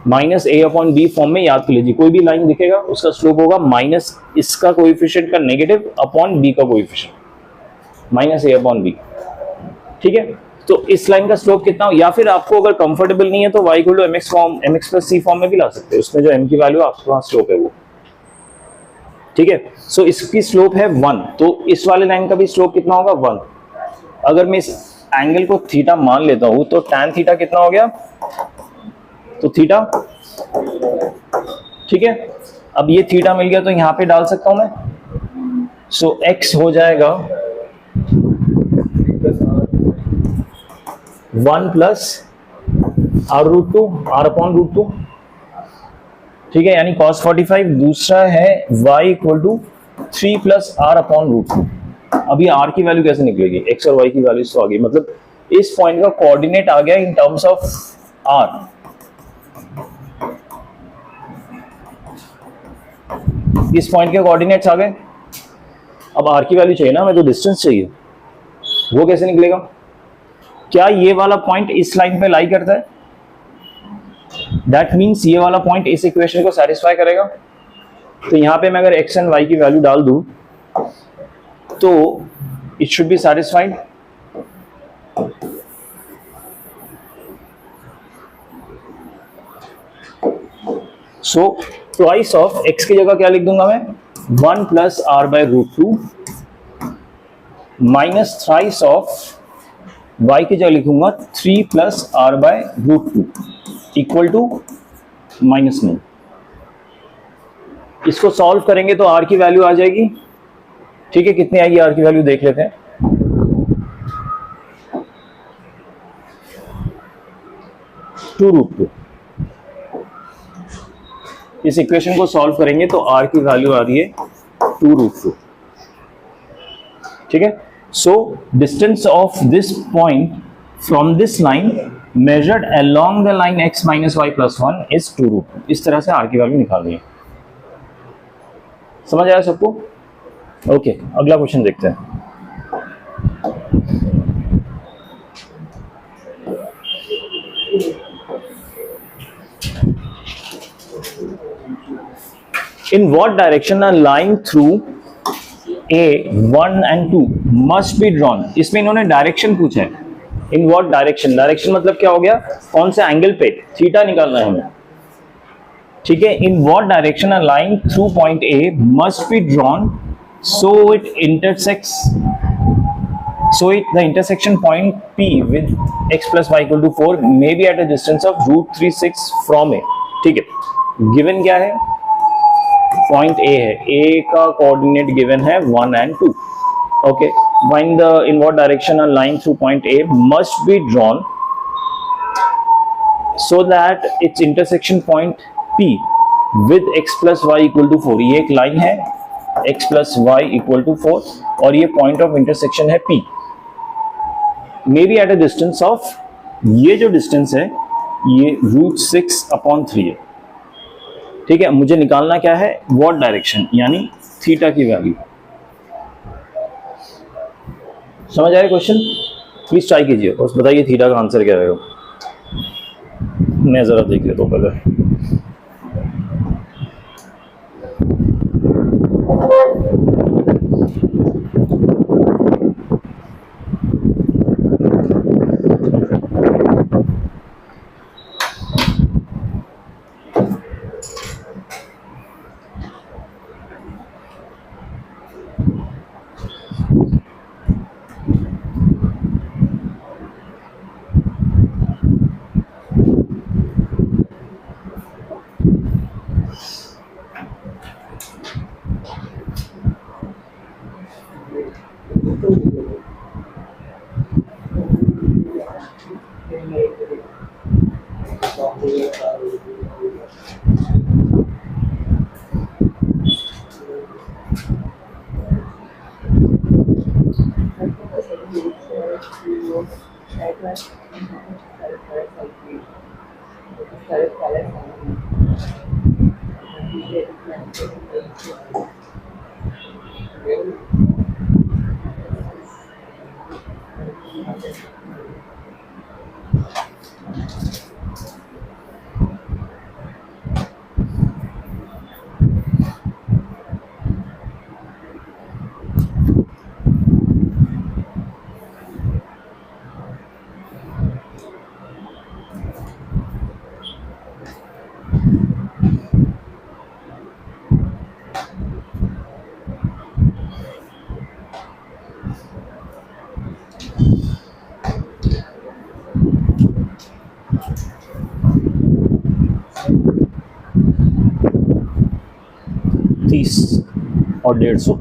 Minus a upon b form में याद कर लीजिए, कोई भी लाइन दिखेगा उसका स्लोप होगा माइनस इसका कोएफिशिएंट का नेगेटिव अपॉन b का कोएफिशिएंट। माइनस ए अपॉन बी। ठीक है, तो इस लाइन का स्लोप कितना हो, या फिर आपको अगर कंफर्टेबल नहीं है तो y equal to mx form, mx plus c form में भी ला सकते हैं, उसमें जो m की वैल्यू आपके पास स्लोप है वो। ठीक है, सो इसकी स्लोप है 1, तो इस वाले लाइन का भी स्लोप कितना होगा 1। अगर मैं इस एंगल को थीटा मान लेता हूं तो tan थीटा कितना हो गया, तो थीटा। ठीक है, अब ये थीटा मिल गया तो यहां पे डाल सकता हूं मैं, सो x हो जाएगा 1 प्लस r√2 r अपॉन √2। ठीक है, यानी cos 45, दूसरा है y equal to 3 plus r upon √2। अभी r की वैल्यू कैसे निकलेगी, x और y की वैल्यू तो आ गई, मतलब इस पॉइंट का कोऑर्डिनेट आ गया इन टर्म्स ऑफ r। इस पॉइंट के कोऑर्डिनेट्स आ गए, अब r की वैल्यू चाहिए ना, हमें तो डिस्टेंस चाहिए, वो कैसे निकलेगा। क्या ये वाला पॉइंट इस लाइन पे लाई करता है, दैट मीन्स ये वाला पॉइंट इस इक्वेशन को सेटिस्फाई करेगा। तो यहां पे मैं अगर x एंड y की वैल्यू डाल दूं तो it should be satisfied. So twice of x की जगह क्या लिख दूंगा मैं, 1 plus r by √2 minus thrice of y की जगह लिखूंगा 3 plus r by √2 equal to -9। इसको सॉल्व करेंगे तो r की वैल्यू आ जाएगी। ठीक है, कितनी आएगी r की वैल्यू देख लेते हैं। √2। इस इक्वेशन को सॉल्व करेंगे तो r की वैल्यू आ रही है 2√2। ठीक है, so distance of this point from this line measured along the line x minus y plus 1 is 2√2। इस तरह से r की वैल्यू निकालनी है। समझ आया सबको? ओके, अगला क्वेश्चन देखते हैं। In what direction a line through A 1 and 2 must be drawn? इसमें इन्होंने डायरेक्शन पूछा है। इन व्हाट डायरेक्शन, डायरेक्शन मतलब क्या हो गया, कौन से एंगल पे, थीटा निकालना है हमें। ठीक है, in what direction a line through point A must be drawn so it intersects, so it the intersection point P with x plus y equal to 4 may be at a distance of √36 from A. ठीक है, given क्या है, point A है, ए का coordinate given है 1 and 2। okay, find the in what direction a line through point A must be drawn so that its intersection point P with x plus y equal to 4। ये एक line है x plus y equal to 4 और ये point of intersection है P, may be at a distance of, ये जो distance है ये √6/3 है। ठीक है, मुझे निकालना क्या है, व्हाट डायरेक्शन, यानी थीटा की वैल्यू। समझ आया क्वेश्चन? प्लीज ट्राई कीजिए और बताइए थीटा का आंसर क्या रहेगा। मैं जरा देख लेता हूँ पहले। 30 और 150।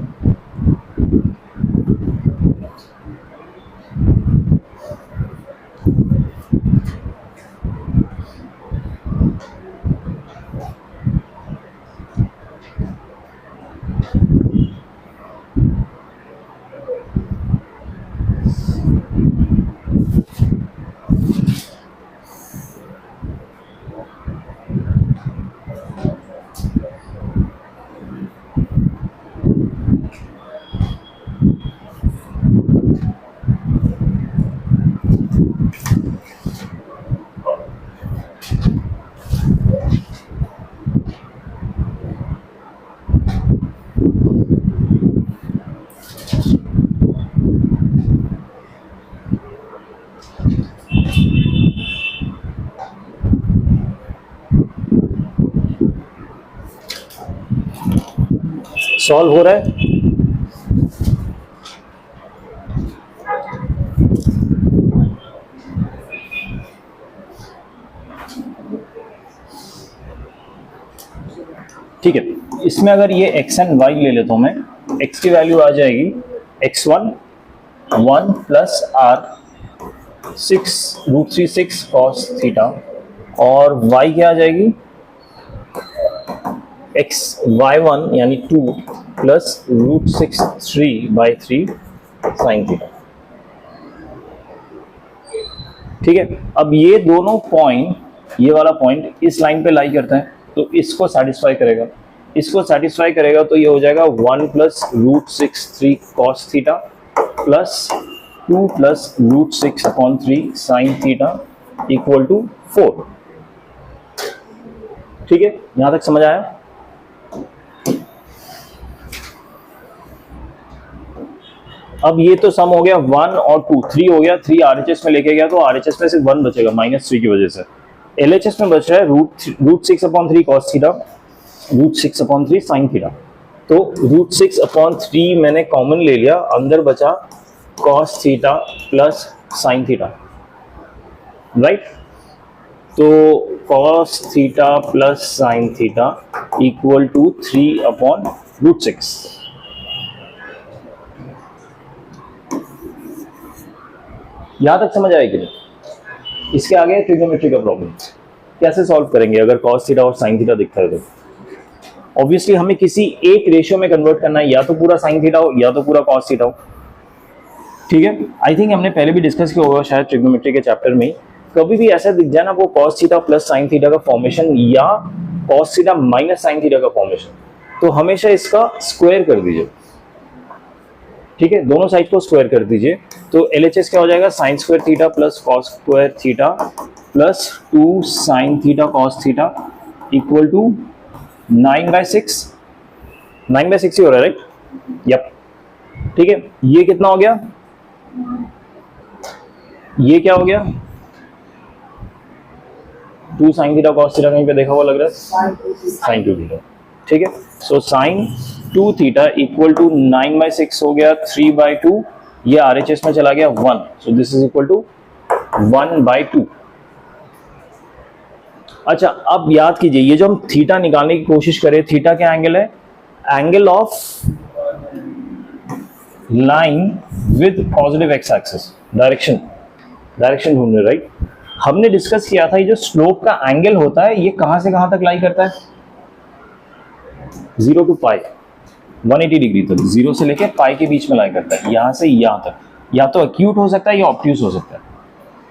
सॉल्व हो रहा है? ठीक है, इसमें अगर ये x एंड y ले लेता हूं मैं, x की वैल्यू आ जाएगी x1 1 plus r 6√36 cos theta, और y क्या आ जाएगी y1 यानी 2 प्लस √63/3 साइन थीटा। ठीक है, अब ये दोनों पॉइंट, ये वाला पॉइंट इस लाइन पे लाई करते हैं, तो इसको सेटिस्फाई करेगा, इसको सेटिस्फाई करेगा, तो ये हो जाएगा 1 plus √63 cos theta plus 2 plus √6/3 sine theta equal to 4। ठीक है, यहां तक समझ आया? अब ये तो सम हो गया 1 और 2, 3 हो गया, 3 RHS में लेके गया तो RHS में सिर्फ 1 बचेगा -3 की वजह से। LHS में बच रहा है √6/3 cos थीटा, √6/3 साइन थीटा। तो √6/3 मैंने कॉमन ले लिया, अंदर बचा cos theta plus sine theta, right? तो cos theta plus sine theta equal to 3/√6। यहां तक समझ आएगी? इसके आगे ट्रिग्नोमेट्री का प्रॉब्लम कैसे सॉल्व करेंगे अगर cos थीटा और sin थीटा दिखता है तो? ऑब्वियसली हमें किसी एक रेशियो में कन्वर्ट करना है, या तो पूरा sin थीटा हो या तो पूरा cos थीटा हो। ठीक है, आई थिंक हमने पहले भी डिस्कस किया होगा शायद ट्रिग्नोमेट्री के चैप्टर में। कभी भी ऐसा दिख जाए ना वो cos theta plus sin theta का फॉर्मेशन या cos theta minus sin theta का फॉर्मेशन, तो हमेशा इसका स्क्वायर कर दीजिए। ठीक है, दोनों साइड को स्क्वायर कर दीजिए, तो LHS क्या हो जाएगा sin square theta plus cos square theta plus 2 sin theta cos theta equal to 9/6। 9/6 ही हो रहा है, राइट? यप। ठीक है, ये कितना हो गया? ये क्या हो गया? 2 sin थीटा cos थीटा, कहीं पे देखा हुआ लग रहा है? sin 2 theta. ठीक है, सो sin 2 थीटा इक्वल टू 9/6 हो गया, 3/2, ये RHS में चला गया 1, so this is equal to 1/2। अच्छा, अब याद कीजिए, ये जो हम थीटा निकालने की कोशिश करें, थीटा क्या एंगल है? Angle of line with positive x axis, direction ढूंढ रहे, राइट? हमने डिस्कस किया था ये जो स्लोप का एंगल होता है ये कहां से कहां तक लाई करता है? 0 to पाई, 180 डिग्री तक, 0 से लेके पाई के बीच में लाई करता है, यहां से यहां तक। या तो एक्यूट हो सकता है या ऑब्ट्यूज हो सकता है,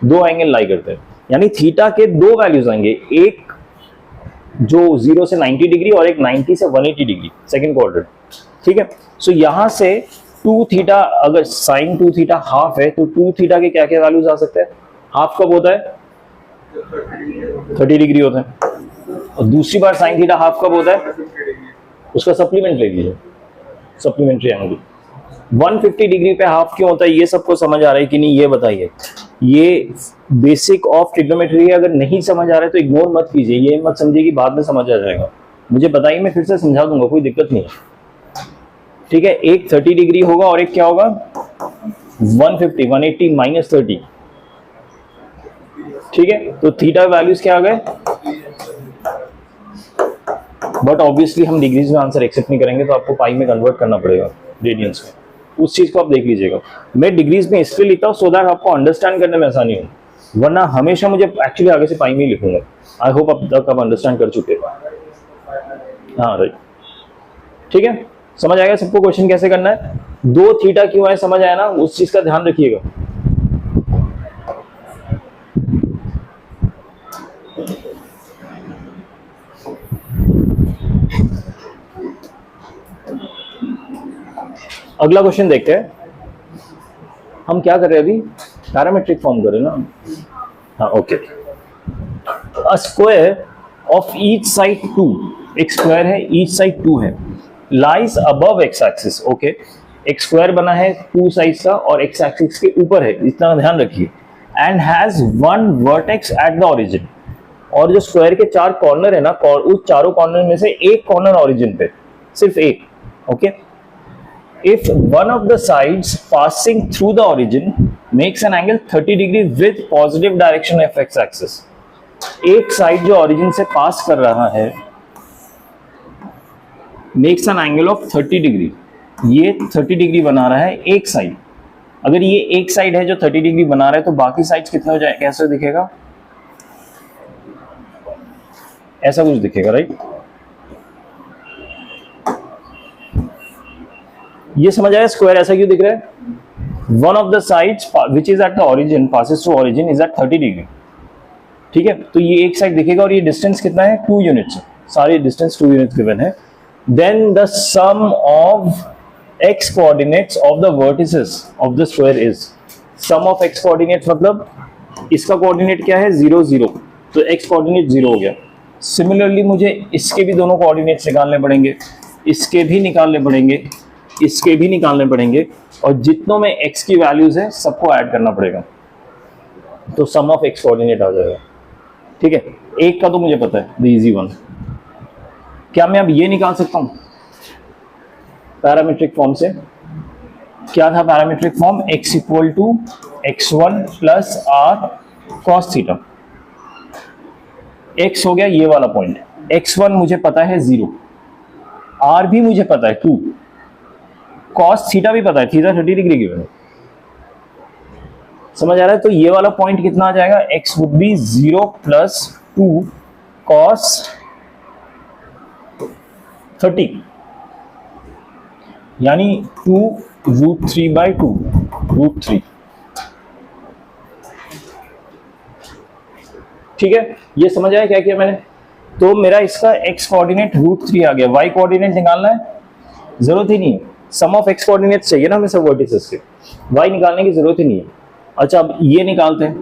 दो एंगल लाई करते हैं। यानी थीटा के दो वैल्यूज आएंगे, एक जो 0 से 90 डिग्री और एक 90 से 180 डिग्री, सेकंड क्वाड्रेंट। ठीक है, सो यहां से 2 थीटा, अगर sin 2 थीटा हाफ है तो 2 थीटा के क्या क्या वैल्यूज आ सकते हैं? हाफ कब होता है? 30 डिग्री होता है। और दूसरी बार sin थीटा हाफ कब होता है? उसका सप्लीमेंट ले लीजिए, सप्लीमेंट्री एंगल। 150 डिग्री पे हाफ क्यों होता है, ये सबको समझ आ रहा है कि नहीं, ये बताइए। ये बेसिक ऑफ ट्रिग्नोमेट्री है, अगर नहीं समझ आ रहा है तो इग्नोर मत कीजिए, ये मत समझिए कि बाद में समझ आ जाएगा। मुझे बताइए, मैं फिर से समझा दूंगा, कोई दिक्कत नहीं है। ठीक है, एक 30 डिग्री होगा और एक क्या होगा? 150, 180 माइनस 30। ठीक है, तो थीटा वैल्यूज क्या आ गए? बट ऑब्वियसली हम डिग्रीज में आंसर एक्सेप्ट नहीं करेंगे, तो आपको पाई में कन्वर्ट करना पड़ेगा, रेडियंस में। उस चीज को आप देख लीजिएगा। मैं डिग्रीज में इसलिए लिखता हूँ सो दैट आपको अंडरस्टैंड करने में आसानी हो, वरना हमेशा मुझे एक्चुअली आगे से पाई में ही लिखूंगा। आई होप अब तक आप अंडरस्टैंड कर चुके हैं। हाँ राइट, ठीक है, समझ आएगा सबको क्वेश्चन कैसे करना है। 2 थीटा क्यों है समझ आया ना, उस चीज का ध्यान रखिएगा। अगला क्वेश्चन देखते हैं। हम क्या कर रहे हैं अभी, पैरामेट्रिक फॉर्म कर रहे हैं ना। हाँ okay. A square of each side 2, एक स्क्वायर है, ईच साइड 2 है, lies above x axis. Okay, एक स्क्वायर बना है 2 साइड का और एक्स एक्सिस के ऊपर है, इतना ध्यान रखिए। And has 1 vertex eight the origin, और जो स्क्वायर के 4 कॉर्नर है ना, उस चारों कॉर्नर में से एक कॉर्नर ओरिजिन पे, सिर्फ एक। Okay, if one of the sides passing through the origin makes an angle 30 degree with positive direction of x axis, एक साइड जो origin से पास कर रहा है makes an angle of 30 degree, ये 30 डिग्री बना रहा है एक साइड। अगर ये एक साइड है जो 30 डिग्री बना रहा है, तो बाकी साइड्स कितने हो जाए, कैसे दिखेगा, ऐसा कुछ दिखेगा, राइट। ये समझ आया स्क्वायर ऐसा क्यों दिख रहा है। One of the sides which is at the origin passes through origin is at 30 degree, ठीक है। तो ये एक साइड दिखेगा और ये डिस्टेंस कितना है, 2 यूनिट्स, सारे डिस्टेंस 2 यूनिट्स गिवन है। Then the sum of x coordinates of the vertices of the square is, sum of x coordinates मतलब इसका कोऑर्डिनेट क्या है 0 0, तो एक्स कोऑर्डिनेट 0 हो गया। सिमिलरली मुझे इसके भी दोनों कोऑर्डिनेट्स निकालने पड़ेंगे, इसके भी निकालने पड़ेंगे, इसके भी निकालने पड़ेंगे, और जितनों में x की वैल्यूज है सबको ऐड करना पड़ेगा, तो सम ऑफ x कोऑर्डिनेट आ जाएगा, ठीक है। एक का तो मुझे पता है, द इजी वन। क्या मैं अब ये निकाल सकता हूं पैरामीट्रिक फॉर्म से, क्या था parametric form, x equal to x1 plus r cos theta. x हो गया ये वाला पॉइंट, x1 मुझे पता है 0, r भी मुझे पता है 2, cos थीटा भी पता है, थीटा 30 डिग्री की है, समझ आ रहा है। तो ये वाला पॉइंट कितना आ जाएगा, x would be 0 plus 2 cos 30, यानी 2 √3/2 √3, ठीक है। ये समझ आया क्या किया मैंने। तो मेरा इसका x कोऑर्डिनेट √3 आ गया, y कोऑर्डिनेट निकालना है, जरूरत ही नहीं है, सम ऑफ एक्स कोऑर्डिनेट्स चाहिए ना हमें सब वर्टिसेस के, y निकालने की जरूरत ही नहीं है। अच्छा अब ये निकालते हैं,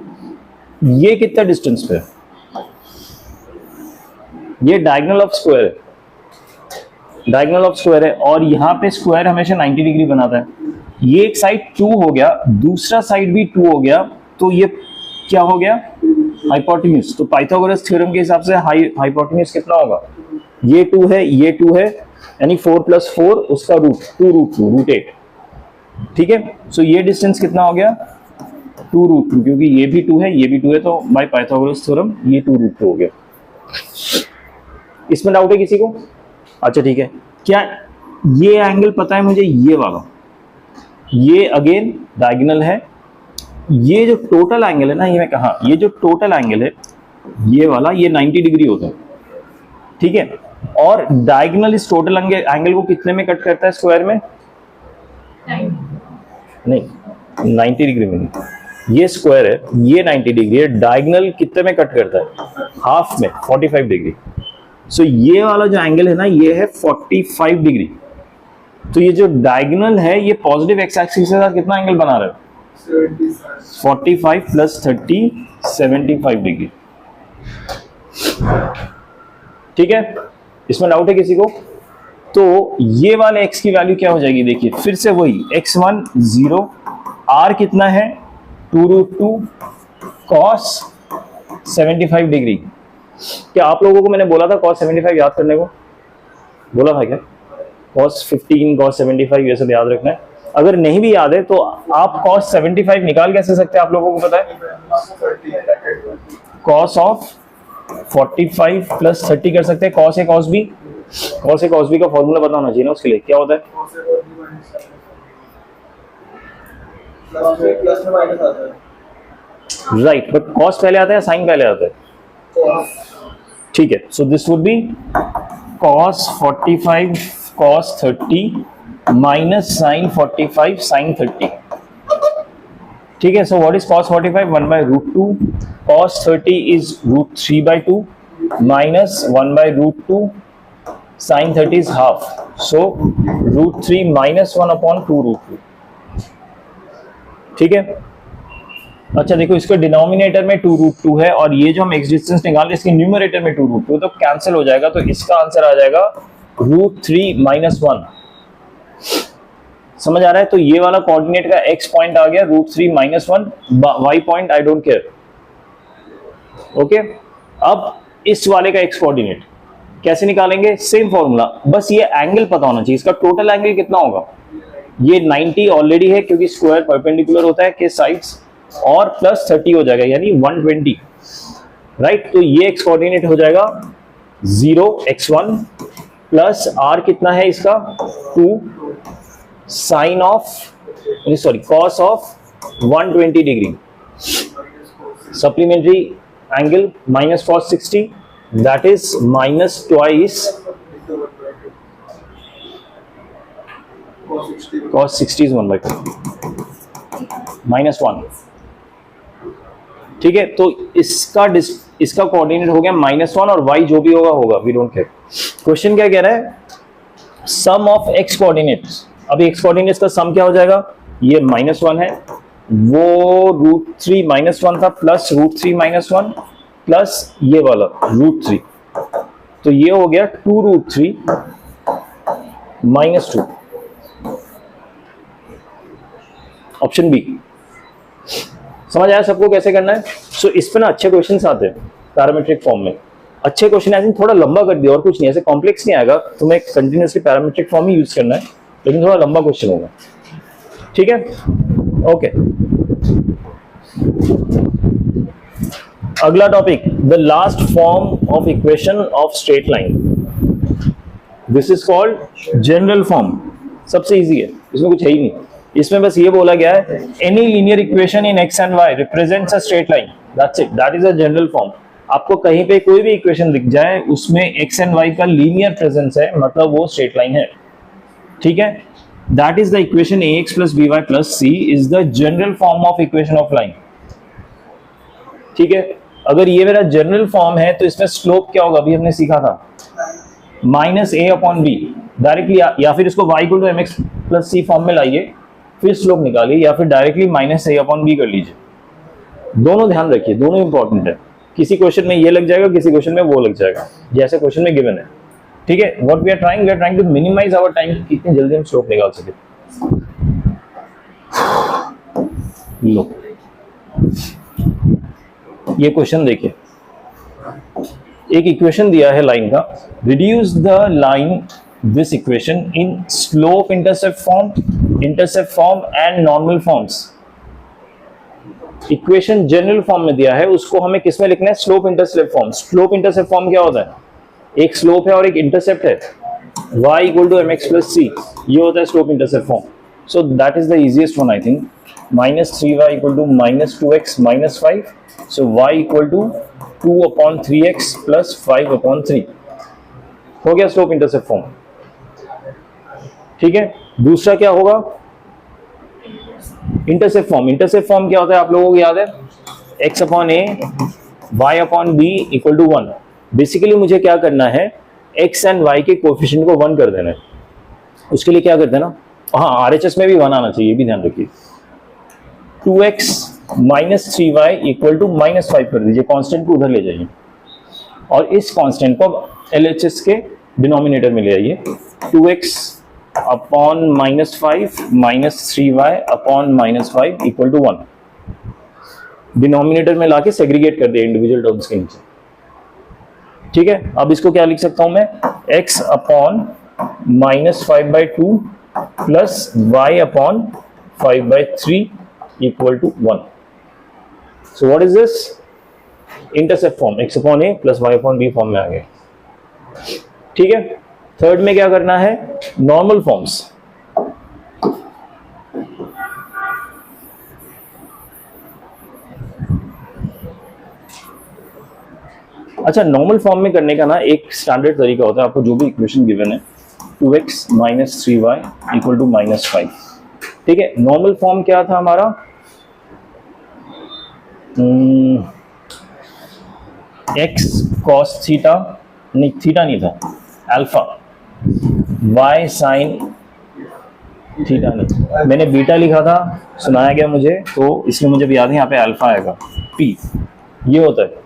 ये कितना डिस्टेंस पे है, ये डायगोनल ऑफ स्क्वायर है, डायगोनल ऑफ स्क्वायर है, और यहाँ पे स्क्वायर हमेशा 90 डिग्री बनाता है। ये एक साइड 2 हो गया, दूसरा साइड भी 2 हो गया, तो ये क्या हो गया, हाइपोटेन्यूज। तो पाइथागोरस थ्योरम के हिसाब से हाइपोटेन्यूज कितना होगा, ये 2 है, ये 2 है, यानी 4 + 4 उसका रूट 2 √2 √8, ठीक है। सो ये डिस्टेंस कितना हो गया 2 √2, क्योंकि ये भी 2 है, ये भी 2 है, तो बाय पाइथागोरस थ्योरम ये 2 √2 हो गया। इसमें डाउट है किसी को, अच्छा ठीक है। क्या ये एंगल पता है मुझे, ये वाला, ये अगेन डायगोनल है, ये जो टोटल एंगल है ना, ये मैं कहा, ये जो टोटल एंगल है ये वाला, ये 90 डिग्री होता है, ठीक है। और डायगोनल इस टोटल एंगल को कितने में कट करता है स्क्वायर में, नहीं 90 डिग्री में नहीं, ये स्क्वायर है, ये 90 डिग्री है, डायगोनल कितने में कट करता है, हाफ में 45 डिग्री। सो ये वाला जो एंगल है ना, ये है 45 डिग्री। तो ये जो डायगोनल है ये पॉजिटिव एक्स एक्सिस के साथ कितना एंगल बना रहा है, 45 + 30 75 डिग्री, ठीक है। इसमें डाउट है किसी को। तो ये वाले x की वैल्यू क्या हो जाएगी, देखिए फिर से वही, x1 0, r कितना है 2 √2 cos 75 डिग्री। क्या आप लोगों को मैंने बोला था cos 75 याद करने को, बोला था क्या, cos 15 cos 75 ये सब याद रखना है। अगर नहीं भी याद है तो आप cos 75 निकाल कैसे सकते हैं, आप लोगों को पता है, cos ऑफ 45 + 30 कर सकते हैं, cos A cos B cos A cos B का फॉर्मूला पता होना चाहिए ना उसके लिए, क्या होता है? प्लस में माइनस आता है। राइट, बट cos पहले आता है या sin पहले आता है? ठीक है, so this would be cos 45 cos 30 minus sin 45 sin 30। ठीक है, सो what is cos 45? 1 by root 2, cos 30 is root 3 by 2 minus 1 by root 2, sin 30 is half, so root 3 minus 1 upon 2 root 2। ठीक है, अच्छा देखो इसका डिनोमिनेटर में 2 रूट 2 है और ये जो हम एक्स डिस्टेंस निकाले इसके न्यूमरेटर में 2 रूट 2, तो कैंसिल हो जाएगा, तो इसका आंसर आ जाएगा रूट 3 माइनस 1। समझ आ रहा है? तो ये वाला कोऑर्डिनेट का x पॉइंट आ गया root 3 minus 1, y point I don't care. Okay, अब इस वाले का x कोऑर्डिनेट कैसे निकालेंगे? सेम फॉर्मूला, बस ये एंगल पता होना चाहिए। इसका टोटल एंगल कितना होगा? ये 90 ऑलरेडी है क्योंकि स्क्वायर परपेंडिकुलर होता है के साइड्स, और प्लस 30 हो जाएगा यानी 120, राइट। तो ये x कोऑर्डिनेट हो जाएगा 0 x1 प्लस r कितना है इसका 2 sine of sorry cos of 120 degree, supplementary angle minus cos 60, that is minus twice cos 60 is 1 by 2 minus 1। ठीक है, तो इसका कोऑर्डिनेट हो गया -1 और y जो भी होगा वी डोंट केयर। क्वेश्चन क्या कह रहा है? सम ऑफ x कोऑर्डिनेट्स। अभी x कोऑर्डिनेट्स का सम क्या हो जाएगा? ये -1 है, वो रूट 3 माइनस 1 था, प्लस रूट 3 माइनस 1 प्लस ये वाला रूट 3, तो ये हो गया 2 रूट 3 माइनस 2, ऑप्शन बी। समझ आया सबको कैसे करना है? सो इस पे ना अच्छे क्वेश्चंस आते हैं पैरामीट्रिक फॉर्म में। अच्छे क्वेश्चन आई थोड़ा लंबा कर दिया और कुछ नहीं, ऐसे कॉम्प्लेक्स नहीं आएगा, तुम्हें कंटिन्यूअसली पैरामीट्रिक फॉर्म ही यूज करना है, लेकिन थोड़ा लंबा क्वेश्चन होगा। ठीक है, ओके। अगला topic, the last form of equation of straight line. This is called general form. सबसे इजी है, इसमें कुछ है ही नहीं। इसमें बस ये बोला गया है any linear equation in x and y represents a straight line, that's it, that is a general form. आपको कहीं पे कोई भी इक्वेशन दिख जाए उसमें एक्स एंड वाई का लीनियर प्रेजेंस है, मतलब वो स्ट्रेट लाइन है। ठीक है, that is the equation ax plus by plus c is the general form of equation of line. ठीक है, अगर ये मेरा जनरल फॉर्म है तो इसमें स्लोप क्या होगा? अभी हमने सीखा था minus a upon b directly, या फिर इसको y equal to mx plus c form में लाइए, फिर स्लोप निकालिए, या फिर directly minus a upon b कर लीजिए। दोनों ध्यान रखिए, दोनों इंपॉर्टेंट है। किसी क्वेश्चन में ये लग जाएगा, किसी क्वेश्चन में वो लग जाएगा, जैसे क्वेश्चन में गिवन है। ठीक है, what we are trying to minimize our time, कितनी जल्दी हम स्लोप निकाल सके। लो ये क्वेश्चन देखिए, एक इक्वेशन दिया है लाइन का, reduce the line this equation in slope intercept form and normal forms. Equation general form में दिया है, उसको हमें किस में लिखना है? Slope intercept form. Slope intercept form क्या होता है? एक स्लोप है और एक इंटरसेप्ट है, y equal to mx plus c, ये होता है slope intercept form. So that is the easiest one I think. Minus 3y equal to minus 2x minus 5, so y equal to 2 upon 3x plus 5 upon 3, हो गया slope intercept form. ठीक है, दूसरा क्या होगा? Intercept form. इंटरसेप्ट फॉर्म क्या होता है आप लोगों को याद है? x upon a y upon b equal to 1। Basically मुझे क्या करना है? x एंड y के कोएफिशिएंट को 1 कर देना है। उसके लिए क्या कर देना? हाँ, RHS में भी 1 आना चाहिए, भी ध्यान रखिए। 2x minus 3y equal to minus 5 कर दीजिए, कांस्टेंट को उधर ले जाइए और इस कांस्टेंट को LHS के डिनोमिनेटर में ले आइए। 2x upon minus 5 minus 3y upon minus 5 equal to 1, denominator में लाके सेग्रीगेट कर दिया इंडिविजुअल टर्म्स के नीचे। ठीक है, अब इसको क्या लिख सकता हूं मैं? x upon minus 5/2 plus y upon 5/3 equal to 1। So what is this? Intercept form, x upon a plus y upon b form में आ गया। ठीक है, थर्ड में क्या करना है, नॉर्मल फॉर्म्स। अच्छा, नॉर्मल फॉर्म में करने का ना एक स्टैंडर्ड तरीका होता है, आपको जो भी इक्वेशन गिवन है 2x - 3y = -5, ठीक है। नॉर्मल फॉर्म क्या था हमारा, x cos थीटा, नहीं थीटा नहीं था, अल्फा, y sin थीटा नहीं, मैंने बीटा लिखा था, सुनाया गया मुझे, तो इसलिए मुझे भी याद है यहाँ पे अल्फा आएगा, p, ये होता है,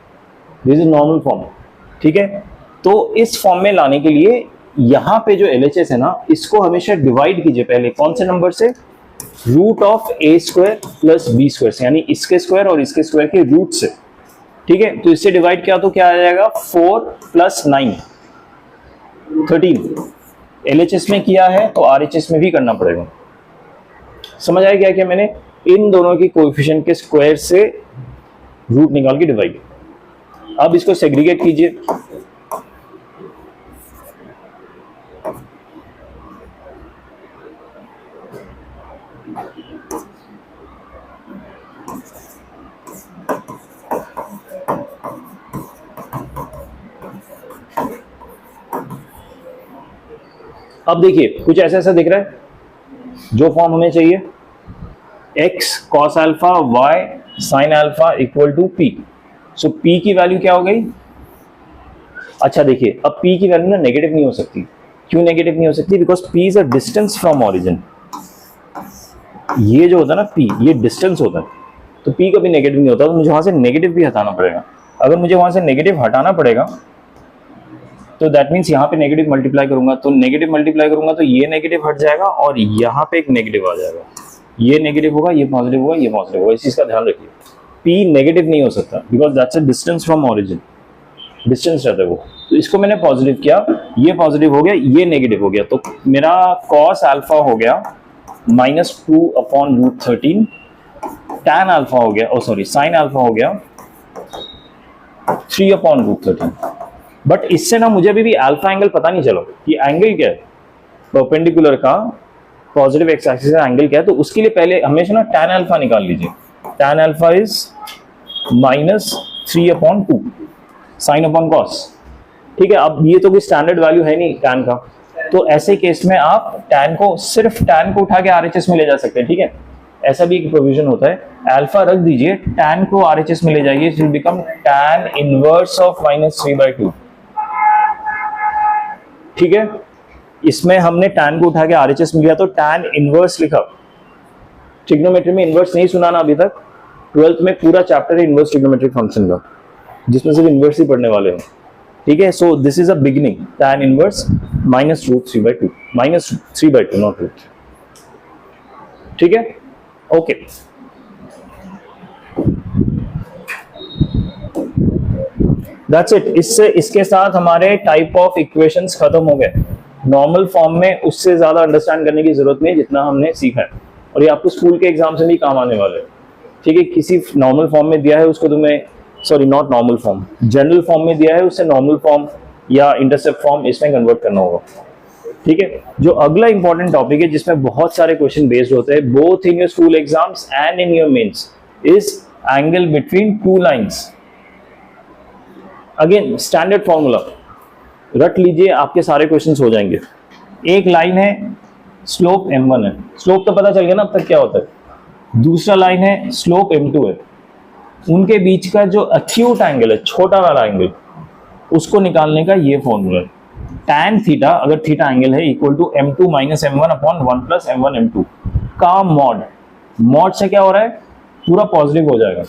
दिस इज नॉर्मल फॉर्म, ठीक है। तो इस फॉर्म में लाने के लिए यहाँ पे जो LHS है ना, इसको हमेशा डिवाइड कीजिए पहले कौन से नंबर से, √(a² + b² से, यानी इसके स्क्वायर और इसके स्क्वायर के रूट से, ठीक है। तो इससे डिवाइड किया तो क्या आ जाएगा, 4 + 9 13। LHS में किया है तो RHS में भी करना पड़ेगा। समझ आया क्या क्या मैंने, इन दोनों की कोएफिशिएंट के स्क्वायर से रूट निकाल के डिवाइड। अब इसको सेग्रीगेट कीजिए, अब देखिए कुछ ऐसा ऐसा दिख रहा है जो फॉर्म हमें चाहिए, x cos alpha y sin alpha = p। सो p की वैल्यू क्या हो गई, अच्छा देखिए अब p की वैल्यू ना नेगेटिव नहीं हो सकती। क्यों नेगेटिव नहीं हो सकती, because p is a distance from origin. ये जो होता है ना p, ये डिस्टेंस होता है, तो p कभी नेगेटिव नहीं होता, तो मुझे वहां से नेगेटिव भी हटाना पड़ेगा। अगर मुझे वहां से नेगेटिव हटाना पड़ेगा तो दैट मीन्स यहाँ पे नेगेटिव मल्टीप्लाई करूंगा, तो नेगेटिव मल्टीप्लाई करूंगा तो ये नेगेटिव हट जाएगा और यहाँ पे एक नेगेटिव आ जाएगा, ये नेगेटिव होगा, ये पॉजिटिव होगा, ये पॉजिटिव होगा। इस चीज का ध्यान रखिए, p नेगेटिव नहीं हो सकता because that's a distance from origin, distance रहता है वो। तो इसको मैंने पॉजिटिव किया, ये पॉजिटिव हो गया, ये नेगेटिव हो गया, तो मेरा cos अल्फा हो गया -2/√13, tan अल्फा हो गया, sin अल्फा हो गया 3/√13। बट इससे ना मुझे अभी भी अल्फा एंगल पता नहीं चला कि एंगल क्या है, परपेंडिकुलर का पॉजिटिव एक्स एक्सिस का एंगल क्या है। तो उसके लिए पहले हमेशा ना tan अल्फा निकाल लीजिए, tan अल्फा इज -3/2 sin/cos, ठीक है। अब ये तो कोई स्टैंडर्ड वैल्यू है नहीं tan का, तो ऐसे केस में आप tan को, सिर्फ tan को उठा के RHS में ले जा सकते हैं, ठीक है। ऐसा भी एक प्रोविजन होता है, अल्फा रख दीजिए, tan को RHS में ले जाइए, it will become tan inverse of -3/2, ठीक है। इसमें हमने tan को उठा के RHS में लिया तो tan इनवर्स लिखा। ट्रिग्नोमेट्री में इनवर्स नहीं सुना ना अभी तक, 12th में पूरा चैप्टर है इनवर्स ट्रिग्नोमेट्रिक फंक्शन का, जिसमें सिर्फ इनवर्स ही पढ़ने वाले हैं, ठीक है। So this is a beginning, tan inverse -√3/2, -3/2 not root, ठीक है, ओके। That's it. इससे, इसके साथ हमारे टाइप ऑफ इक्वेशंस खत्म हो गए। नॉर्मल फॉर्म में उससे ज्यादा अंडरस्टैंड करने की जरूरत नहीं जितना हमने सीखा है, और ये आपको स्कूल के एग्जाम से भी काम आने वाले हैं, ठीक है। किसी नॉर्मल फॉर्म में दिया है उसको तुम्हें, sorry not normal form, general form में दिया है उससे नॉर्मल फॉर्म या इंटरसेप्ट फॉर्म इसमें कन्वर्ट करना होगा, ठीक है। जो अगला इंपॉर्टेंट टॉपिक है जिसमें बहुत सारे क्वेश्चन बेस्ड होते हैं both in your school exams and in your mains, is angle between two lines. Again standard formula रट लीजिए, आपके सारे क्वेश्चंस हो जाएंगे। एक लाइन है, स्लोप m1 है, स्लोप तो पता चल गया ना अब तक क्या होता है। दूसरा लाइन है, स्लोप m2 है, उनके बीच का जो अक्यूट एंगल है, छोटा वाला एंगल, उसको निकालने का ये फॉर्मूला है। tan थीटा, अगर थीटा एंगल है, = m2 - m1/1 + m1 m2 का मॉड। मॉड से क्या हो रहा है, पूरा पॉजिटिव हो जाएगा।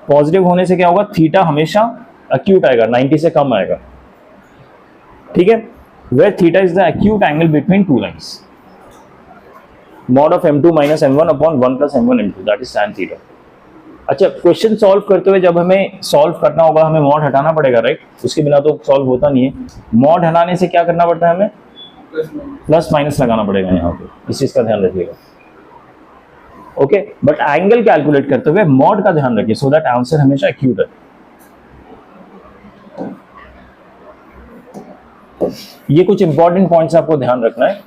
पॉजिटिव होने से क्या होगा, थीटा हमेशा अक्यूट आएगा, 90 से कम आएगा, ठीक है। Where theta is the acute angle between two lines, mod of m2 - m1/1 + m1 m2, that is tan theta. अच्छा, क्वेश्चन सॉल्व करते हुए जब हमें सॉल्व करना होगा, हमें मॉड हटाना पड़ेगा, राइट। उसके बिना तो सॉल्व होता नहीं है। मॉड हटाने से क्या करना पड़ता है, हमें प्लस माइनस लगाना पड़ेगा यहाँ पे, इस चीज का ध्यान रखिएगा, ओके। बट एंगल कैलकुलेट करते हुए मॉड का ध्यान रखिए, सो दैट आंसर हमेशा एक्यूट है। ये कुछ इंपॉर्टेंट पॉइंट्स आपको ध्यान रखना है।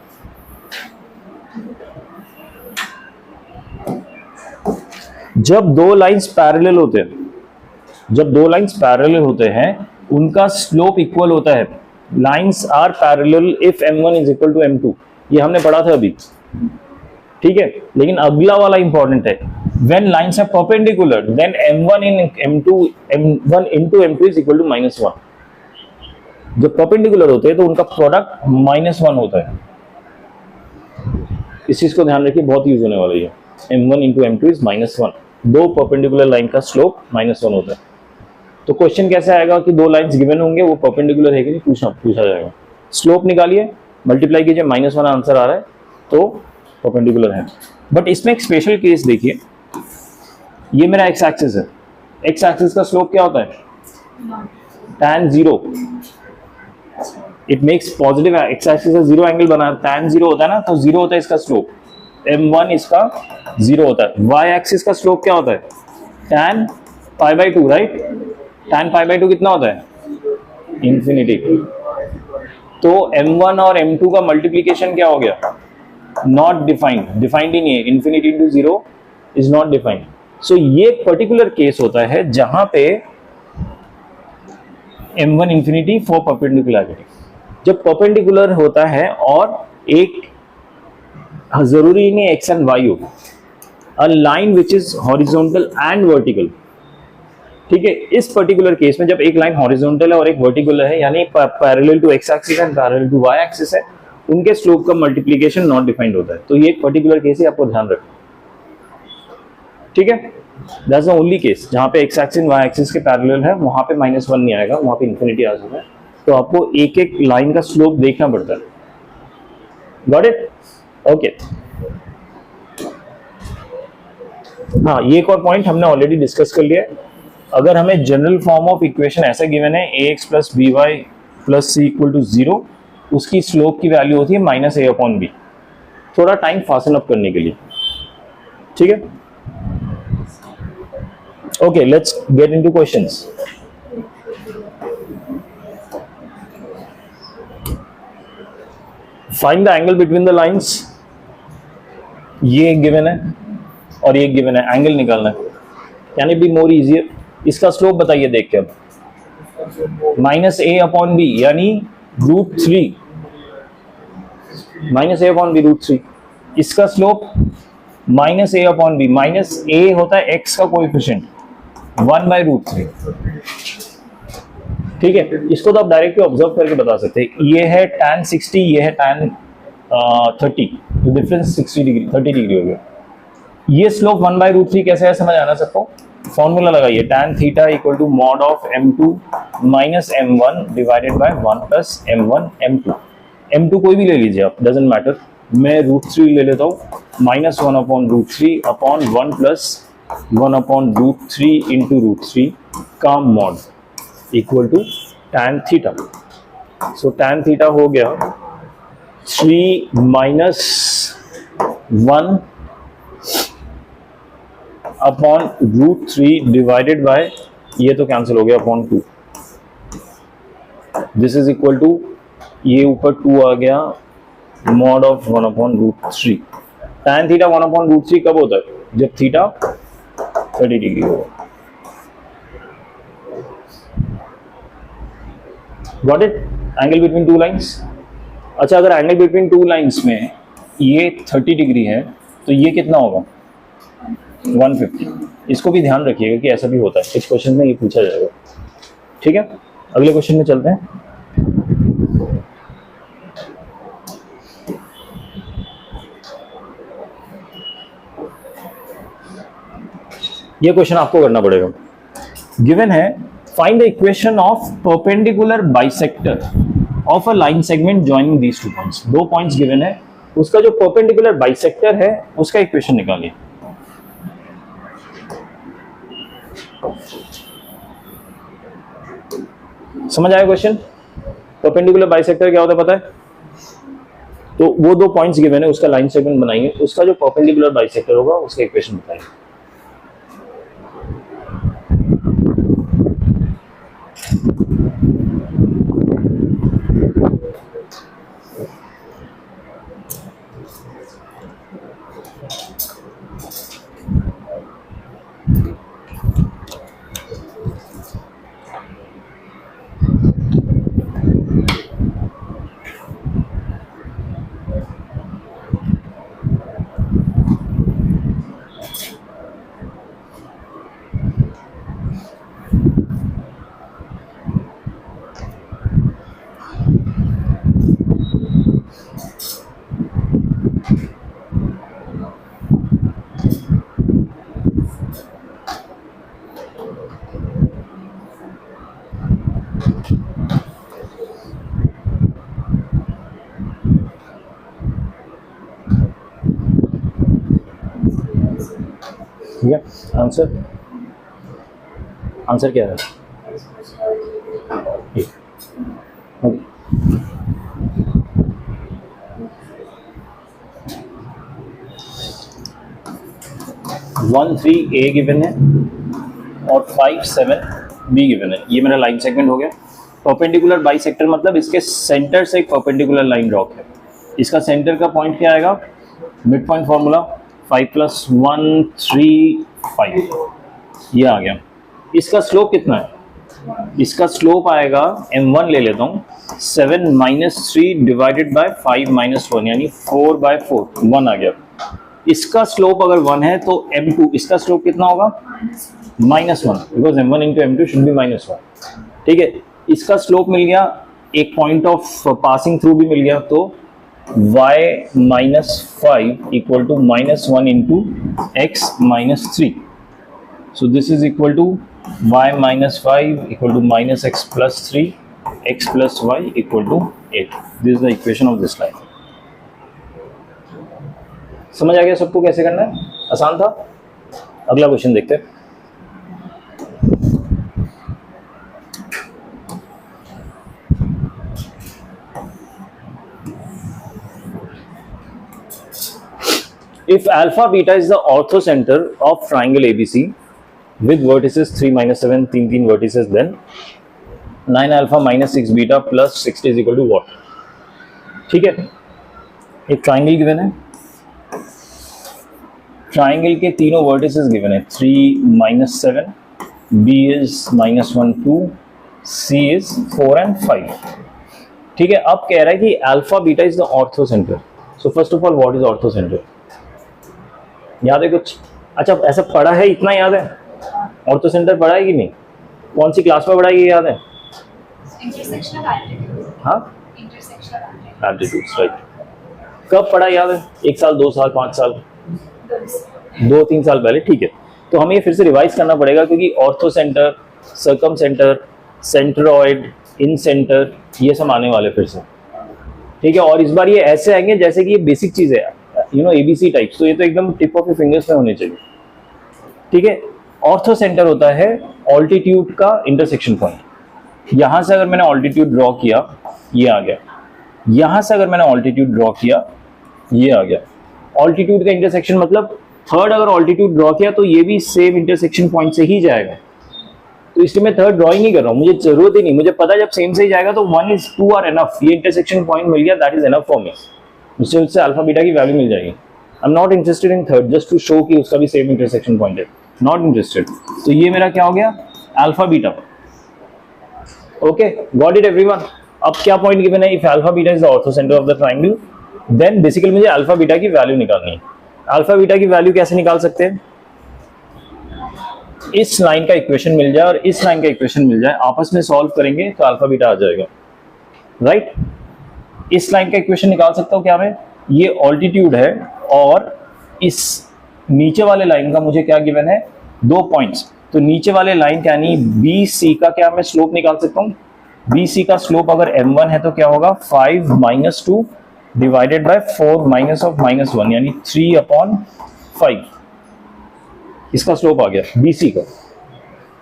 जब दो लाइंस पैरेलल होते हैं, उनका स्लोप इक्वल होता है। Lines are parallel if m1 is equal to m2, ये हमने पढ़ा था अभी, ठीक है। लेकिन अगला वाला इंपॉर्टेंट है, when lines are perpendicular then m1 into m2 is equal to -1। जब परपेंडिकुलर होते हैं तो उनका प्रोडक्ट -1 होता है। इस चीज को ध्यान रखिए, बहुत यूज होने वाला है। m1 into m2 इज -1, दो परपेंडिकुलर लाइन का स्लोप -1 होता है। तो क्वेश्चन कैसे आएगा कि दो लाइंस गिवन होंगे, वो परपेंडिकुलर है कि नहीं पूछा जाएगा। स्लोप निकालिए, मल्टीप्लाई कीजिए, -1 आंसर आ रहा है तो परपेंडिकुलर है। बट इसमें एक स्पेशल केस देखिए, ये मेरा एक्स एक्सिस है, एक्स एक्सिस का स्लोप क्या होता है? tan 0। It makes positive, x axis से 0 एंगल बना, tan 0 होता है ना, तो 0 होता है इसका स्लोप, m1 इसका 0 होता है। y एक्सिस का स्लोप क्या होता है? tan π/2, right? tan π/2 कितना होता है? इंफिनिटी। तो m1 और m2 का मल्टीप्लीकेशन क्या हो गया? नॉट डिफाइंड, डिफाइंड ही नहीं है, infinity into 0 is not defined. So ये पर्टिकुलर केस होता है जहां पे m1 इंफिनिटी फॉर परपेंडिकुलरिटी। जब परपेंडिकुलर होता है और एक जरूरी नहीं एक्स एंड वाई हो, a line which is horizontal and vertical, ठीक है। इस पर्टिकुलर केस में जब एक लाइन हॉरिजॉन्टल है और एक वर्टिकल है, यानी parallel to x axis and parallel to y axis है, उनके स्लोप का मल्टीप्लिकेशन नॉट डिफाइंड होता है। तो ये एक पर्टिकुलर केस है, आपको ध्यान रखना, ठीक है। दैट्स द ओनली केस जहां पे एक्स एक्सिस वाई एक्सिस के पैरेलल है, वहां पे -1 नहीं आएगा, वहां पे इंफिनिटी आ जाता है। तो आपको एक एक लाइन का स्लोप देखना पड़ता है। Got it? ओके। हाँ, ये एक और पॉइंट हमने ऑलरेडी डिस्कस कर लिया है। अगर हमें जनरल फॉर्म ऑफ इक्वेशन ऐसा गिवन है ax + by + c = 0, उसकी स्लोप की वैल्यू होती है -a/b, थोड़ा टाइम फासन अप करने के लिए, ठीक है। Okay, let's get into questions. Find the angle between the lines. ये गिवन है और ये गिवन है, एंगल निकालना है, यानी बी मोर इजियर। इसका स्लोप बताइए देख के अब, -a/b यानी √3, -a/b √3। इसका स्लोप -a/b, -a होता है x का कोएफिशिएंट 1/√3, ठीक है। इसको तो आप डायरेक्टली ऑब्जर्व करके बता सकते हैं। ये है tan 60, ये है tan 30, तो डिफरेंस 30 डिग्री हो गया। ये स्लोप 1/√3 कैसे है समझ आना सबको? फॉर्मूला लगाइए, tan theta = mod of m2 - m1 divided by 1 + m1 m2। m2 कोई भी ले लीजिए आप, डजंट मैटर। मैं √3 ले लेता हूँ, -1/√3 अपॉन 1 + 1/√3 into √3 का mod equal to tan theta. So tan theta हो गया 3 - 1 अपॉन √3 डिवाइडेड बाय, ये तो कैंसिल हो गया, upon 2। This is equal to, ये ऊपर 2 आ गया, मॉड ऑफ 1/√3। tan थीटा 1/√3 कब होता है? जब थीटा 30 डिग्री हो। Got it? Angle between two lines. अच्छा, अगर एंगल बिटवीन टू लाइंस में ये 30 डिग्री है तो ये कितना होगा? 150। इसको भी ध्यान रखिएगा कि ऐसा भी होता है, इस क्वेश्चन में ये पूछा जाएगा, ठीक है। अगले क्वेश्चन में चलते हैं। ये क्वेश्चन आपको करना पड़ेगा। गिवन है, find the equation of perpendicular bisector of a line segment joining these two points. दो पॉइंट्स गिवन है, उसका जो परपेंडिकुलर बाइसेक्टर है उसका इक्वेशन निकालिए। समझ आया क्वेश्चन? परपेंडिकुलर बाइसेक्टर क्या होता है पता है? तो वो दो पॉइंट्स गिवन है, उसका लाइन सेगमेंट बनाएंगे, उसका जो परपेंडिकुलर बाइसेक्टर होगा उसका इक्वेशन बताएंगे। ठीक है, आंसर आंसर क्या है? ठीक। ओके। 1 3 ए गिवन है और 5 7 बी गिवन है। ये मेरा लाइन सेगमेंट हो गया। परपेंडिकुलर बाइसेक्टर मतलब इसके सेंटर से एक परपेंडिकुलर लाइन ड्रॉ है। इसका सेंटर का पॉइंट क्या आएगा? मिड पॉइंट फॉर्मूला 5 + 1 3 5 ये आ गया। इसका स्लोप कितना है? इसका स्लोप आएगा m1 ले लेता हूँ 7 - 3 डिवाइडेड बाय 5 - 1 यानी 4/4 1 आ गया। इसका स्लोप अगर 1 है तो m2 इसका स्लोप कितना होगा? -1 because m1 × m2 should be -1। ठीक है, इसका स्लोप मिल गया, एक पॉइंट ऑफ पासिंग थ्रू भी मिल गया, तो y - 5 = -1 × x - 3। So this is equal to y - 5 = -x + 3 x + y = 8। This is the equation of this line। समझ आ गया सबको कैसे करना है? आसान था। अगला क्वेश्चन देखते हैं। If alpha beta is the orthocenter of triangle ABC with vertices 3 - 7 3 vertices, then 9 alpha - 6 beta plus 60 is equal to what? ठीक है, एक ट्राइंगल गिवन है, ट्राइंगल के तीनों वर्टिसेस गिवन है 3 - 7, B is -1 2, C is 4 and 5। ठीक है, अब कह रहा है कि alpha beta is the orthocentre. So first of all what is orthocentre? याद है कुछ? अच्छा, ऐसा पढ़ा है, इतना याद है? ऑर्थोसेंटर पढ़ा है कि नहीं? कौन सी क्लास में पढ़ा है ये याद है? Intersectional altitude. हाँ, इंटरसेक्शनल एल्टीट्यूड्स, राइट। कब पढ़ा याद है? 1 साल 2 साल 5 साल 2-3 साल पहले। ठीक है, तो हमें ये फिर से रिवाइज करना पड़ेगा क्योंकि orthocentre, circumcentre, centroid, incentre ये सब आने वाले फिर से। ठीक है, और इस बार ये ऐसे आएंगे जैसे कि ये बेसिक चीज है, यू नो ABC टाइप्स, तो ये तो एकदम टिप ऑफ योर फिंगर्स में होने चाहिए। ठीक है, ऑर्थो सेंटर होता है ऑल्टीट्यूड का इंटरसेक्शन पॉइंट। यहां से अगर मैंने ऑल्टीट्यूड ड्रॉ किया ये आ गया, यहां से अगर मैंने ऑल्टीट्यूड ड्रॉ किया ये आ गया। ऑल्टीट्यूड का इंटरसेक्शन मतलब थर्ड अगर ऑल्टीट्यूड ड्रॉ किया तो ये भी सेम इंटरसेक्शन पॉइंट से ही जाएगा। तो इसलिए मैं थर्ड ड्रॉइंग नहीं कर रहा हूँ, मुझे जरूरत ही नहीं, मुझे पता है जब सेम से ही जाएगा तो 1 is 2 are enough। ये इंटरसेक्शन पॉइंट मिल गया, that is enough for me. उससे अल्फा बीटा की वैल्यू मिल जाएगी। I am not interested in third, just to show कि उसका भी सेम इंटरसेक्शन पॉइंट है, नॉट इंटरेस्टेड। तो ये मेरा क्या हो गया? Alpha beta. Okay, got it everyone? अब क्या पॉइंट गिवन है? If alpha beta is the orthocentre of the triangle, then basically मुझे अल्फा बीटा की वैल्यू निकालनी है। अल्फा बीटा की वैल्यू कैसे निकाल सकते हैं? इस लाइन का इक्वेशन मिल जाए और इस लाइन का इक्वेशन मिल जाए, आपस में सॉल्व करेंगे तो अल्फा बीटा आ जाएगा, राइट? इस लाइन का इक्वेशन निकाल सकता हूं क्या मैं? ये ऑल्टीट्यूड है और इस नीचे वाले लाइन का मुझे क्या गिवन है? 2 पॉइंट्स। तो नीचे वाले लाइन का यानी BC का क्या मैं स्लोप निकाल सकता हूं? BC का स्लोप अगर m1 है तो क्या होगा? 5 - 2 डिवाइडेड बाय 4 -1 यानी 3/5। इसका स्लोप आ गया BC का,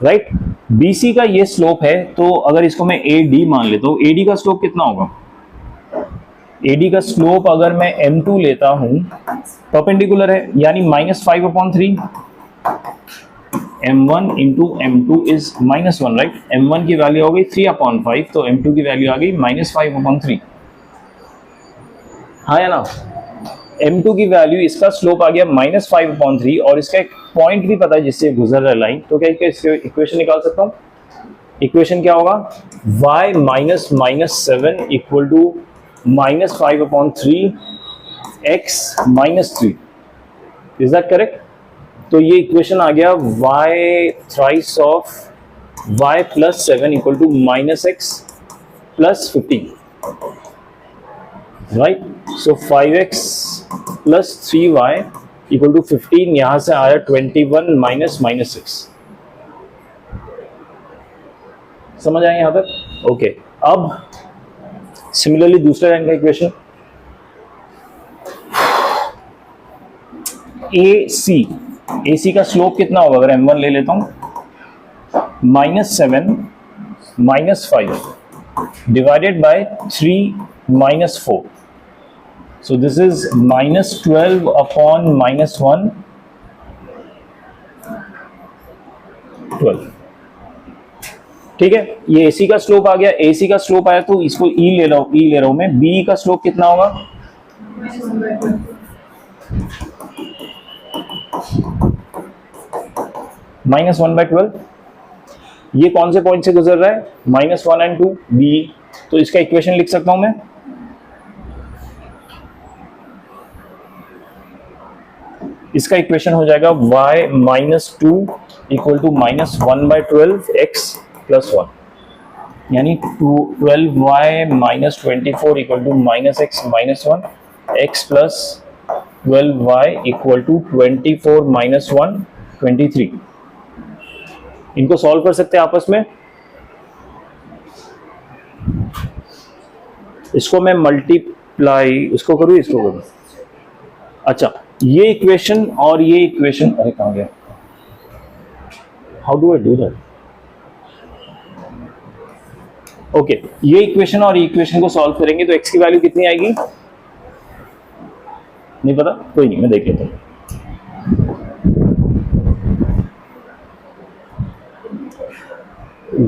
राइट? BC का ये स्लोप है, तो अगर इसको मैं AD मान लेता हूं, AD का स्लोप कितना होगा? AD का स्लोप अगर मैं m2 लेता हूं, परपेंडिकुलर है यानी -5/3। m1 × m2 is -1, right? m1 की वैल्यू हो गई 3/5, तो m2 की वैल्यू आ गई -5/3। हाँ या ना? m2 की वैल्यू, इसका स्लोप आ गया -5/3 और इसका एक पॉइंट भी पता है जिससे गुजर रहा है लाइन, तो क्या इसके इक्वेशन निकाल सकता हूँ? इक्वेशन क्या होगा? y - 7 = -5/3 x - 3। Is that correct? तो ये इक्वेशन आ गया y thrice of y + 7 = -x + 15, right? So 5x + 3y = 15। यहां से आया 21 - -6। समझ आए यहां तक? ओके, अब सिमिलरली दूसरे लाइन का इक्वेशन AC AC का स्लोप कितना होगा, अगर m1 ले लेता हूं, -7 -5 divided by 3 -4. So this is -12 upon -1, 12. ठीक है, ये AC का स्लोप आ गया। AC का स्लोप आया तो इसको E ले रहा हूं मैं। BE का स्लोप कितना होगा, -1/12। ये कौन से पॉइंट से गुजर रहा है, -1 और 2, BE। तो इसका इक्वेशन लिख सकता हूं मैं, इसका इक्वेशन हो जाएगा y -2 इक्वल टू -1/12 x + 1, यानी 12y - 24 equal to -x - 1 x + 12y equal to 24 - 1 23। इनको सॉल्व कर सकते हैं आपस में। इसको मैं मल्टीप्लाई, इसको करूँ, इसको करूँ। अच्छा, ये इक्वेशन और ये इक्वेशन, अरे कहाँ गया, how do I do that? Okay, ये इक्वेशन और ये इक्वेशन को सॉल्व करेंगे तो x की वैल्यू कितनी आएगी, नहीं पता, कोई नहीं, मैं देख लेता हूँ।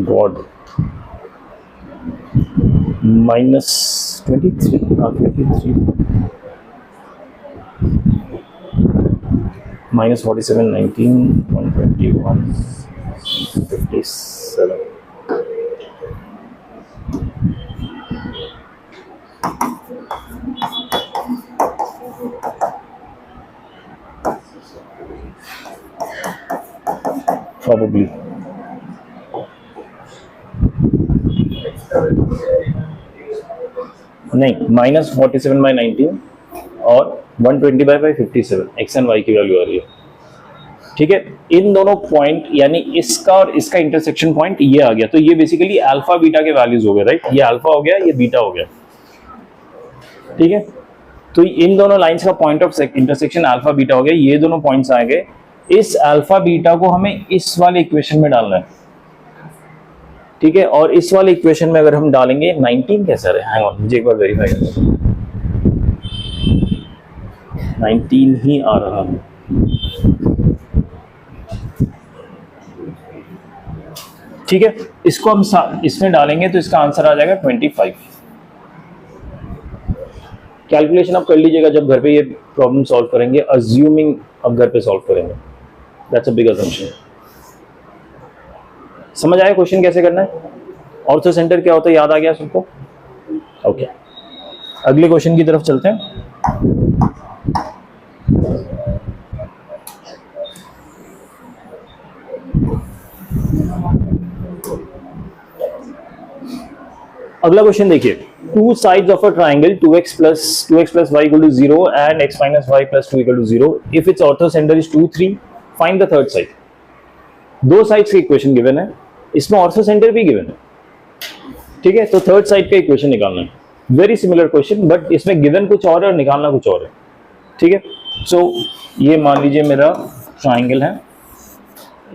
गॉड, -23, -23 -47 19 121 57। Probably नहीं, -47/19 और 120/57 x एंड y की वैल्यू आ रही है। ठीक है, इन दोनों पॉइंट यानी इसका और इसका इंटरसेक्शन पॉइंट ये आ गया, तो ये बेसिकली अल्फा बीटा के वैल्यूज हो गए, राइट? ये अल्फा हो गया, ये बीटा हो गया। ठीक है, तो इन दोनों लाइंस का point of intersection alpha beta हो गया, ये दोनों पॉइंट्स आ गए। इस अल्फा बीटा को हमें इस वाले इक्वेशन में डालना है। ठीक है, और इस वाले इक्वेशन में अगर हम डालेंगे 19 कैसे है, हैंग ऑन, मुझे एक बार वेरीफाई करना, 19 ही आ रहा है। ठीक है, इसको हम इसमें डालेंगे तो इसका आंसर आ जाएगा 25। कैलकुलेशन आप कर लीजिएगा जब घर पे ये प्रॉब्लम सॉल्व करेंगे, अज्यूमिंग अब घर पे सॉल्व करेंगे, दैट्स अ बिग अजम्पशन। समझ आया क्वेश्चन कैसे करना है? ऑर्थो सेंटर क्या होता है, याद आ गया सबको? ओके, अगले क्वेश्चन की तरफ चलते हैं। अगला क्वेश्चन देखिए, to sides of a triangle 2x plus y equal to 0 and x minus y plus 2 equal to 0. If its ortho center is 2, 3, find the third side. दो साइड्स का इक्वेशन गिवन है, इसमें ऑर्थो सेंटर भी given है। ठीक है, तो third side का इक्वेशन निकालना है। वेरी सिमिलर क्वेश्चन, बट इसमें गिवन कुछ और है और निकालना कुछ और है। ठीक है, सो ये मान लीजिए मेरा ट्राइंगल है,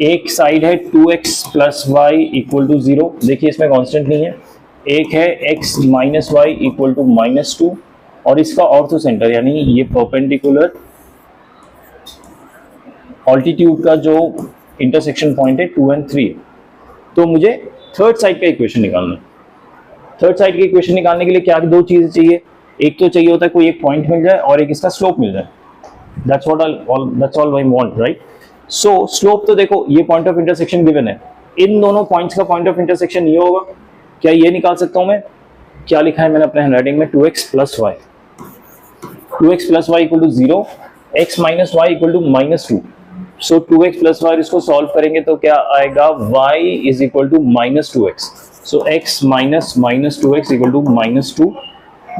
एक साइड है 2x plus y equal to 0, देखिए इसमें कांस्टेंट नहीं है। एक है x minus y equal to -2 और इसका ऑर्थो सेंटर यानी ये परपेंडिकुलर ऑल्टीट्यूड का जो इंटरसेक्शन पॉइंट है 2 और 3। तो मुझे थर्ड साइड का इक्वेशन निकालना है। थर्ड साइड का इक्वेशन निकालने के लिए क्या दो चीजें चाहिए, एक तो चाहिए होता है कोई एक पॉइंट मिल जाए और एक इसका स्लोप मिल जाए। That's all I want, right? So slope तो देखो ये पॉइंट ऑफ इंटरसेक्शन गिवन है, इन दोनों पॉइंट्स का पॉइंट ऑफ इंटरसेक्शन ये होगा। क्या ये निकाल सकता हूं मैं? क्या लिखा है मैंने अपने हैंडराइटिंग में, 2x plus y, 2x plus y equal to 0, x minus y equal to -2। So 2x plus y इसको सॉल्व करेंगे तो क्या आएगा, y is equal to -2x। So x minus -2x equal to -2,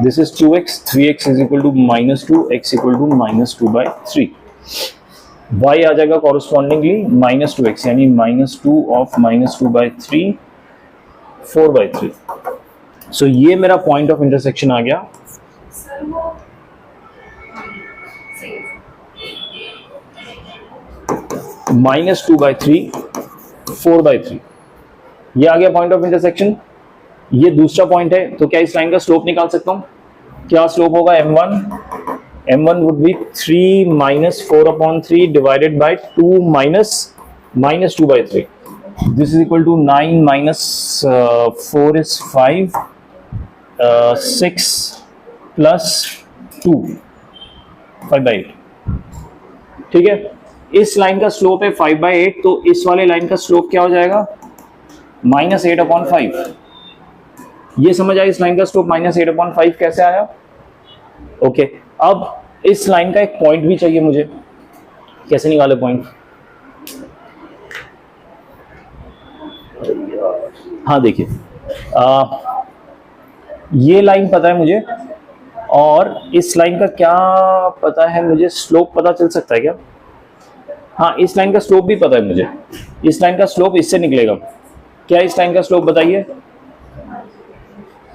this is 2x, 3x is equal to -2, x equal to -2/3। y आ जाएगा correspondingly -2x यानी -2 of -2/3, 4/3। सो ये मेरा point of intersection आ गया। सर वो -2/3 4/3। ये आ गया पॉइंट ऑफ इंटरसेक्शन। ये दूसरा पॉइंट है, तो क्या इस लाइन का स्लोप निकाल सकता हूं? क्या स्लोप होगा m1 would be 3 - 4/3 divided by 2 - 2/3। This is equal to 9 - 4 is 5 6 plus 2 5/8। ठीक है, इस लाइन का स्लोप है 5/8, तो इस वाले लाइन का स्लोप क्या हो जाएगा? -8/5। ये समझ आया इस लाइन का स्लोप -8/5 कैसे आया? ओके, अब इस लाइन का एक पॉइंट भी चाहिए मुझे। कैसे निकाले पॉइंट? हाँ देखिए, ये लाइन पता है मुझे, और इस लाइन का क्या पता है मुझे? स्लोप पता चल सकता है क्या? हाँ, इस लाइन का स्लोप भी पता है मुझे। इस लाइन का स्लोप इससे निकलेगा। क्या इस लाइन का स्लोप बताइए?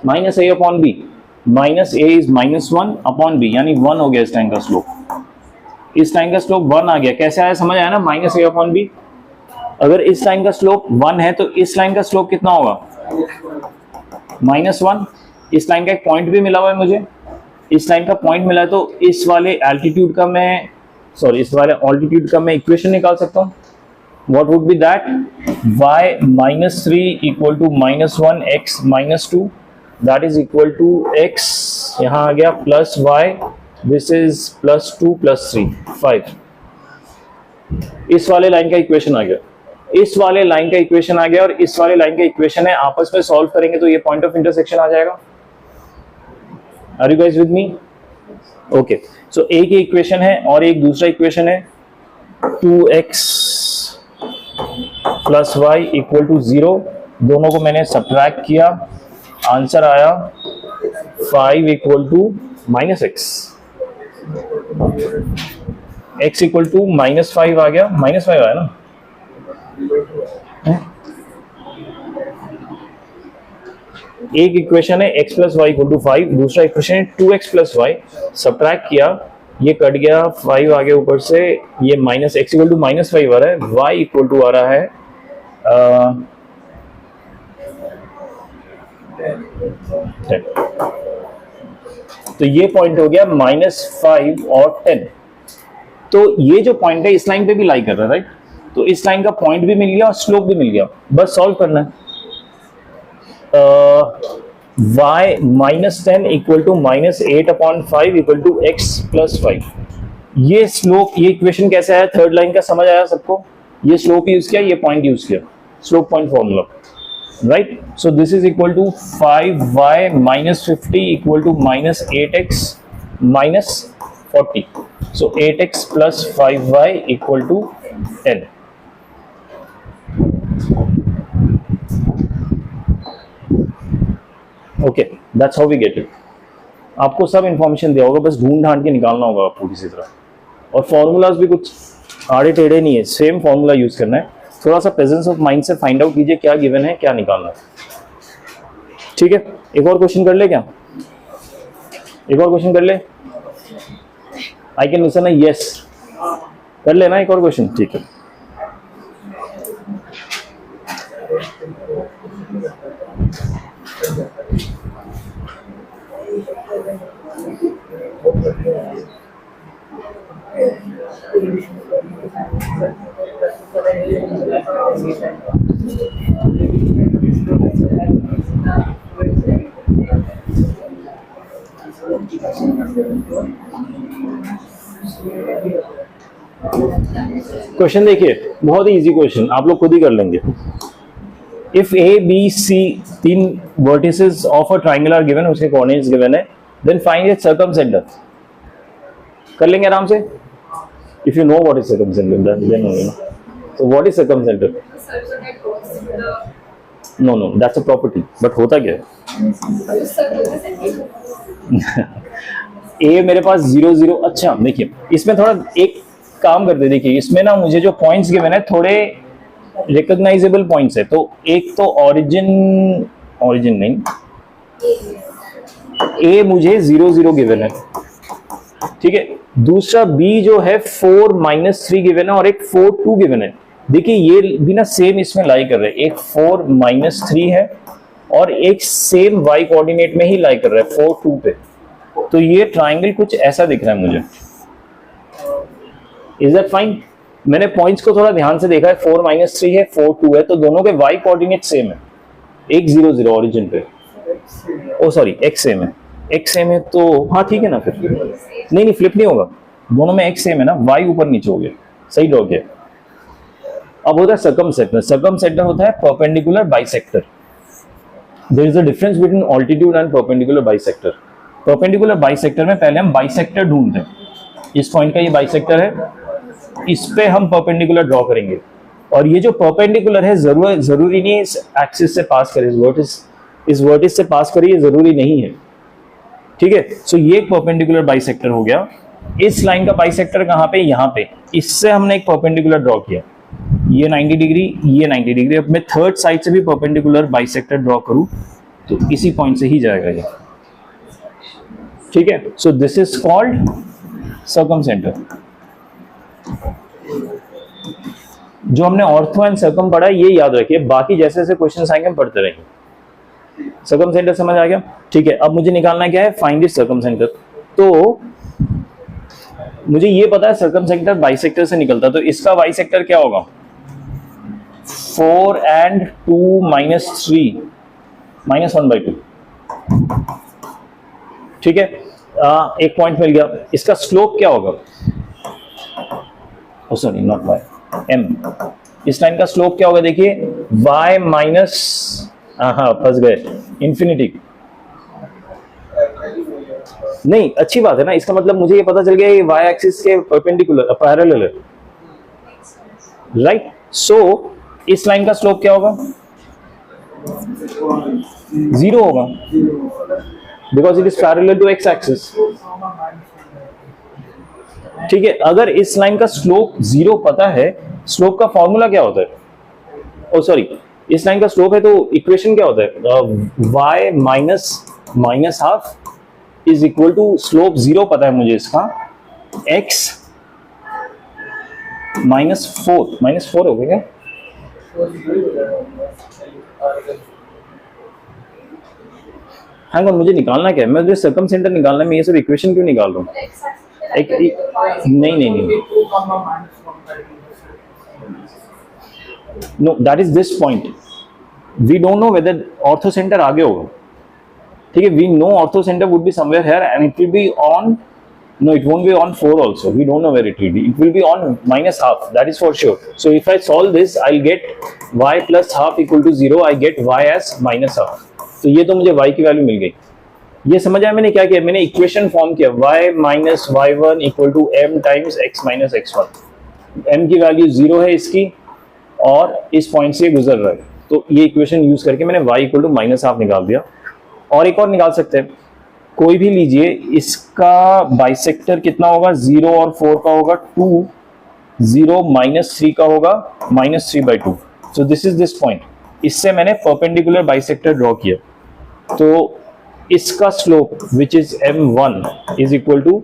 -a/b। -a इज -1/b, यानी 1 हो गया इस लाइन का स्लोप। इस लाइन का स्लोप 1 आ गया। कैसे आया? समझ आया ना? -a/b। अगर इस लाइन का स्लोप 1 है तो इस लाइन का स्लोप कितना होगा? -1। इस लाइन का एक पॉइंट भी मिला हुआ है मुझे। इस लाइन का पॉइंट मिला है, तो इस वाले एल्टीट्यूड का मैं इस वाले ऑल्टीट्यूड का मैं इक्वेशन निकाल सकता हूँ। What would be that? y -3 equal to -1 x -2, that is equal to x, यहाँ आ गया प्लस y, दिस इज +2 + 3 5। इस वाले लाइन का इक्वेशन आ गया। इस वाले लाइन का इक्वेशन आ गया और इस वाले लाइन का इक्वेशन है, आपस में सॉल्व करेंगे तो ये पॉइंट ऑफ इंटरसेक्शन आ जाएगा। Are you guys with me? Okay, so एक ही इक्वेशन है और एक दूसरा इक्वेशन है 2x + y = 0। दोनों को मैंने सब्ट्रैक्ट किया, आंसर आया 5 = -x। x = -5 आ गया, -5 आया ना? एक इक्वेशन है x + y = 5, दूसरा इक्वेशन है 2x + y। सब्ट्रैक्ट किया, ये कट गया, 5 आ गया ऊपर से, ये -x = -5 आ रहा है, y = आ रहा है 10। तो ये पॉइंट हो गया -5 और 10। तो ये जो पॉइंट है इस लाइन पे भी लाई कर रहा है, राइट? तो इस लाइन का पॉइंट भी मिल गया और स्लोप भी मिल गया। बस सॉल्व करना है। y -10 = -8/5 = x + 5। ये स्लोप, ये इक्वेशन कैसे आया? थर्ड लाइन का समझ आया सबको? ये स्लोप यूज किया, ये पॉइंट यूज किया, slope point formula, right? So this is equal to 5y -50 = -8x -40। सो 8x + 5y = 10। Okay, that's how we get it. आपको सब इंफॉर्मेशन दिया होगा, बस ढूंढ ढांड के निकालना होगा आपको किसी तरह। और फॉर्मूलाज भी कुछ आड़े टेढ़े नहीं है, सेम फॉर्मूला यूज करना है। थोड़ा सा प्रेजेंस ऑफ माइंड से फाइंड आउट कीजिए क्या गिवन है, क्या निकालना है। ठीक है, एक और क्वेश्चन कर ले क्या? एक और क्वेश्चन कर ले? आई कैन लिसन है यस, कर लेना एक और क्वेश्चन। ठीक है, क्वेश्चन देखिए, बहुत ही इजी क्वेश्चन, आप लोग खुद ही कर लेंगे। इफ A, B, C तीन vertices of a triangle are given, उसके कोऑर्डिनेट्स गिवन है, देन फाइंड इट्स सर्कमसेंटर। कर लेंगे आराम से। If you know what is circumcentre then only. So what is circumcentre? circle that goes through the no no, that's a property. But होता क्या है? circle the center. ए मेरे पास 0 0। अच्छा देखिए, इसमें थोड़ा एक काम करते, देखिए इसमें ना मुझे जो पॉइंट्स गिवन है थोड़े रिकॉग्नाइजेबल पॉइंट्स है। तो एक तो ओरिजिन नहीं, ए मुझे 0 0 गिवन है, ठीक है। दूसरा बी जो है 4 माइनस 3 गिवन है और एक 4 2 गिवन है। देखिए ये भी ना सेम इसमें लाई कर रहे हैं, एक 4 माइनस 3 है और एक सेम y कोऑर्डिनेट में ही लाई कर रहा है 4 2 पे। तो ये ट्राइंगल कुछ ऐसा दिख रहा है मुझे। Is that fine? मैंने पॉइंट्स को थोड़ा ध्यान से देखा है, 4 माइनस 3 है, 4 2 है, तो दोनों के y कोऑर्डिनेट सेम है, एक 0 0 ऑरिजिन पे। ओ सॉरी, x सेम है, x सेम है तो हाँ ठीक है ना फिर। नहीं फ्लिप नहीं होगा, दोनों में x सेम है ना, y ऊपर नीचे हो गया, सही ड्रॉ किया। अब होता है सर्कमसेक्टर। सर्कमसेक्टर होता है perpendicular bisector. There is a difference between altitude and perpendicular bisector. Perpendicular bisector में पहले हम बाइसेक्टर ढूंढते हैं, इस पॉइंट का ये बाइसेक्टर है, इस पे हम परपेंडिकुलर ड्रॉ करेंगे और ये जो परपेंडिकुलर है जरूरी नहीं है इस एक्सिस से पास करे, इस वर्टिस से पास करे, ये जरूरी नहीं है, ठीक है। सो ये एक परपेंडिकुलर बाइसेक्टर हो गया। इस लाइन का बाइसेक्टर कहाँ पे? यहाँ पे। इससे हमने एक परपेंडिकुलर ड्रॉ किया, ये 90 डिग्री, ये 90 डिग्री। अब मैं थर्ड साइड से भी परपेंडिकुलर बाइसेक्टर ड्रॉ करूं तो इसी पॉइंट से ही जाएगा ये, ठीक है। So this is called circumcentre. जो हमने ऑर्थो एंड सर्कम पढ़ा है ये याद रखिए, बाकी जैसे जैसे क्वेश्चन आएंगे हम पढ़ते रहेंगे। सर्कमसेंटर समझ आ गया, ठीक है। अब मुझे निकालना क्या है? Find the circumcentre. तो मुझे ये पता है सर्कमसेंटर बाइसेक्टर से निकलता है, तो इसका बाइसेक्टर क्या होगा? 4 and 2 minus 3 minus 1/2, ठीक है। एक पॉइंट मिल गया। इसका स्लोप क्या होगा? ओ सॉरी नॉट y, m। इस लाइन का स्लोप क्या होगा? देखिए y माइनस, हाँ फंस गए, इंफिनिटी। नहीं अच्छी बात है ना, इसका मतलब मुझे ये पता चल गया ये y एक्सिस के परपेंडिकुलर पैरेलल है, राइट। सो इस लाइन का स्लोप क्या होगा? 0 होगा, because it is parallel to x axis, ठीक है। अगर इस लाइन का स्लोप 0 पता है, स्लोप का फॉर्मूला क्या होता है? ओ सॉरी, इस लाइन का स्लोप है तो इक्वेशन क्या होता है? y minus half is equal to slope 0 पता है मुझे इसका, x -4 हो गया क्या? मुझे निकालना क्या है? मैं जो सर्कमसेंटर निकालना है, मैं ये सब इक्वेशन क्यों निकाल रहा हूँ? नहीं no, that is this point. We don't know whether orthocentre आगे होगा, ठीक है। We know orthocentre would be somewhere here and it will be on, no it won't be on 4 also, we don't know where it will be on -half, that is for sure. So if I solve this, I'll get y plus half equal to 0, I get y as -half। तो ये तो मुझे y की value मिल गई। ये समझ आया मैंने क्या किया? मैंने इक्वेशन फॉर्म किया, y minus y1 equal to m times x minus x1। m की वैल्यू 0 है इसकी और इस पॉइंट से गुजर रहा है, तो ये इक्वेशन यूज करके मैंने y equal to -half निकाल दिया। और एक और निकाल सकते हैं, कोई भी लीजिए, इसका बाइसेक्टर कितना होगा? 0 और 4 का होगा 2, 0 -3 का होगा -3/2। So this is this point. इससे मैंने परपेंडिकुलर बाइसेक्टर ड्रॉ किया, तो इसका slope which is m1 is equal to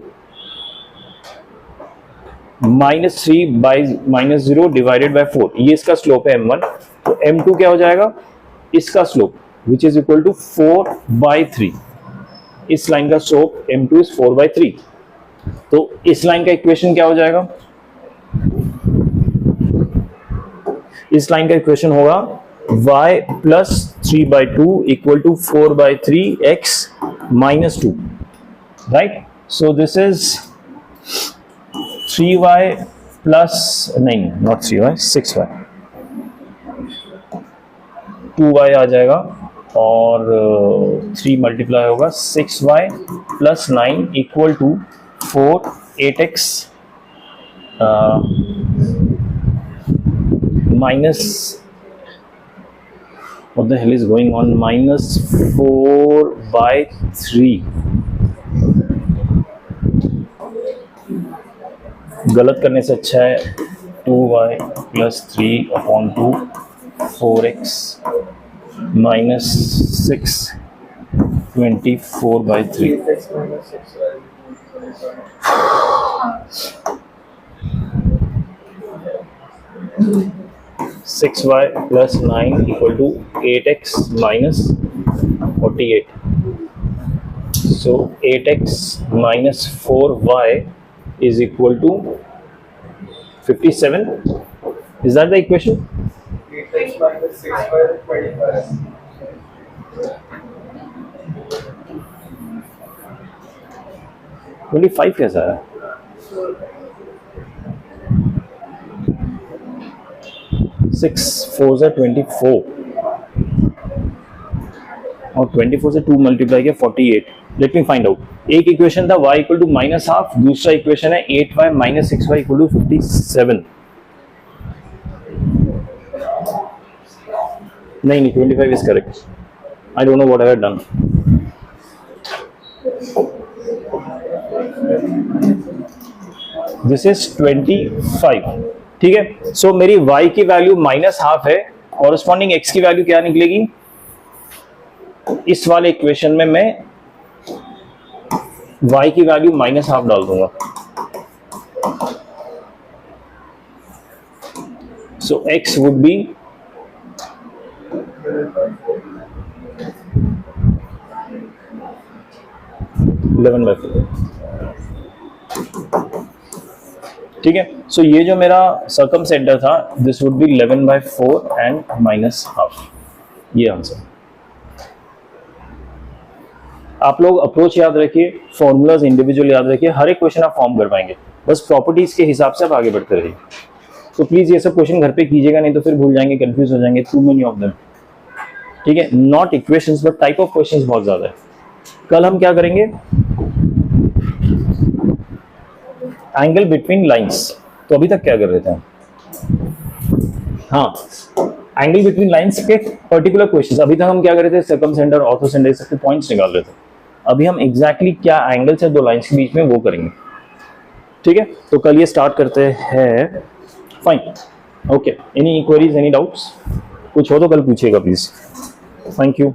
-3 - 0 divided by 4। ये इसका स्लोप है m1। तो m2 क्या हो जाएगा? इसका slope which is equal to 4/3। इस लाइन का स्लोप m2 इज 4/3। तो इस लाइन का इक्वेशन क्या हो जाएगा? इस लाइन का इक्वेशन होगा y plus 3/2 equal to 4/3 x minus 2, right? So this is 3y plus, नहीं not 3y, 6y, 2y आ जाएगा और 3 मल्टीप्लाई होगा 6y plus 9 equal to 4 8x minus, what the hell is going on, -4/3। गलत करने से अच्छा है 2y plus 3/2 4x minus 6 24/3। 6y plus 9 equal to 8x minus 48. So 8x minus 4y is equal to 57. Is that the equation? 8x minus 6y is 25. 25 कैसा है? Six four से 24 और 24 से 2 मल्टीप्लाई किया 48. Let me find out. एक equation था y equal to minus half, दूसरा equation है 8y minus 6y equal to 57. नहीं 25 is correct. I don't know what I have done. This is 25. ठीक है. सो मेरी y की वैल्यू माइनस हाफ है, कॉरस्पॉन्डिंग x की वैल्यू क्या निकलेगी? इस वाले इक्वेशन में मैं y की वैल्यू माइनस हाफ डाल दूंगा. सो x वुड बी 11/4. ठीक है. सो ये जो मेरा सर्कम सेंटर था, this would be 11/4 and minus half. ये आंसर. आप लोग अप्रोच याद रखिए, फॉर्मूलाज इंडिविजुअल याद रखिए, हर एक क्वेश्चन आप फॉर्म कर पाएंगे. बस प्रॉपर्टीज के हिसाब से आप आगे बढ़ते रहिए. तो प्लीज ये सब क्वेश्चन घर पे कीजिएगा, नहीं तो फिर भूल जाएंगे, कंफ्यूज हो जाएंगे. Too many of them. ठीक है. Not equations but type of questions बहुत ज्यादा है. कल हम क्या करेंगे? Angle between lines. तो अभी तक क्या कर रहे थे? हाँ, एंगल बिटवीन लाइंस के पर्टिकुलर क्वेश्चंस. अभी तक हम क्या कर रहे थे? सर्कम सेंटर, ऑर्थो सेंटर, सबके पॉइंट्स निकाल रहे थे. अभी हम एग्जैक्टली क्या एंगल्स है दो लाइंस के बीच में वो करेंगे. ठीक है. तो कल ये स्टार्ट करते हैं. Fine. Okay. Any queries, any doubts? कुछ हो तो कल पूछिएगा प्लीज. Thank you.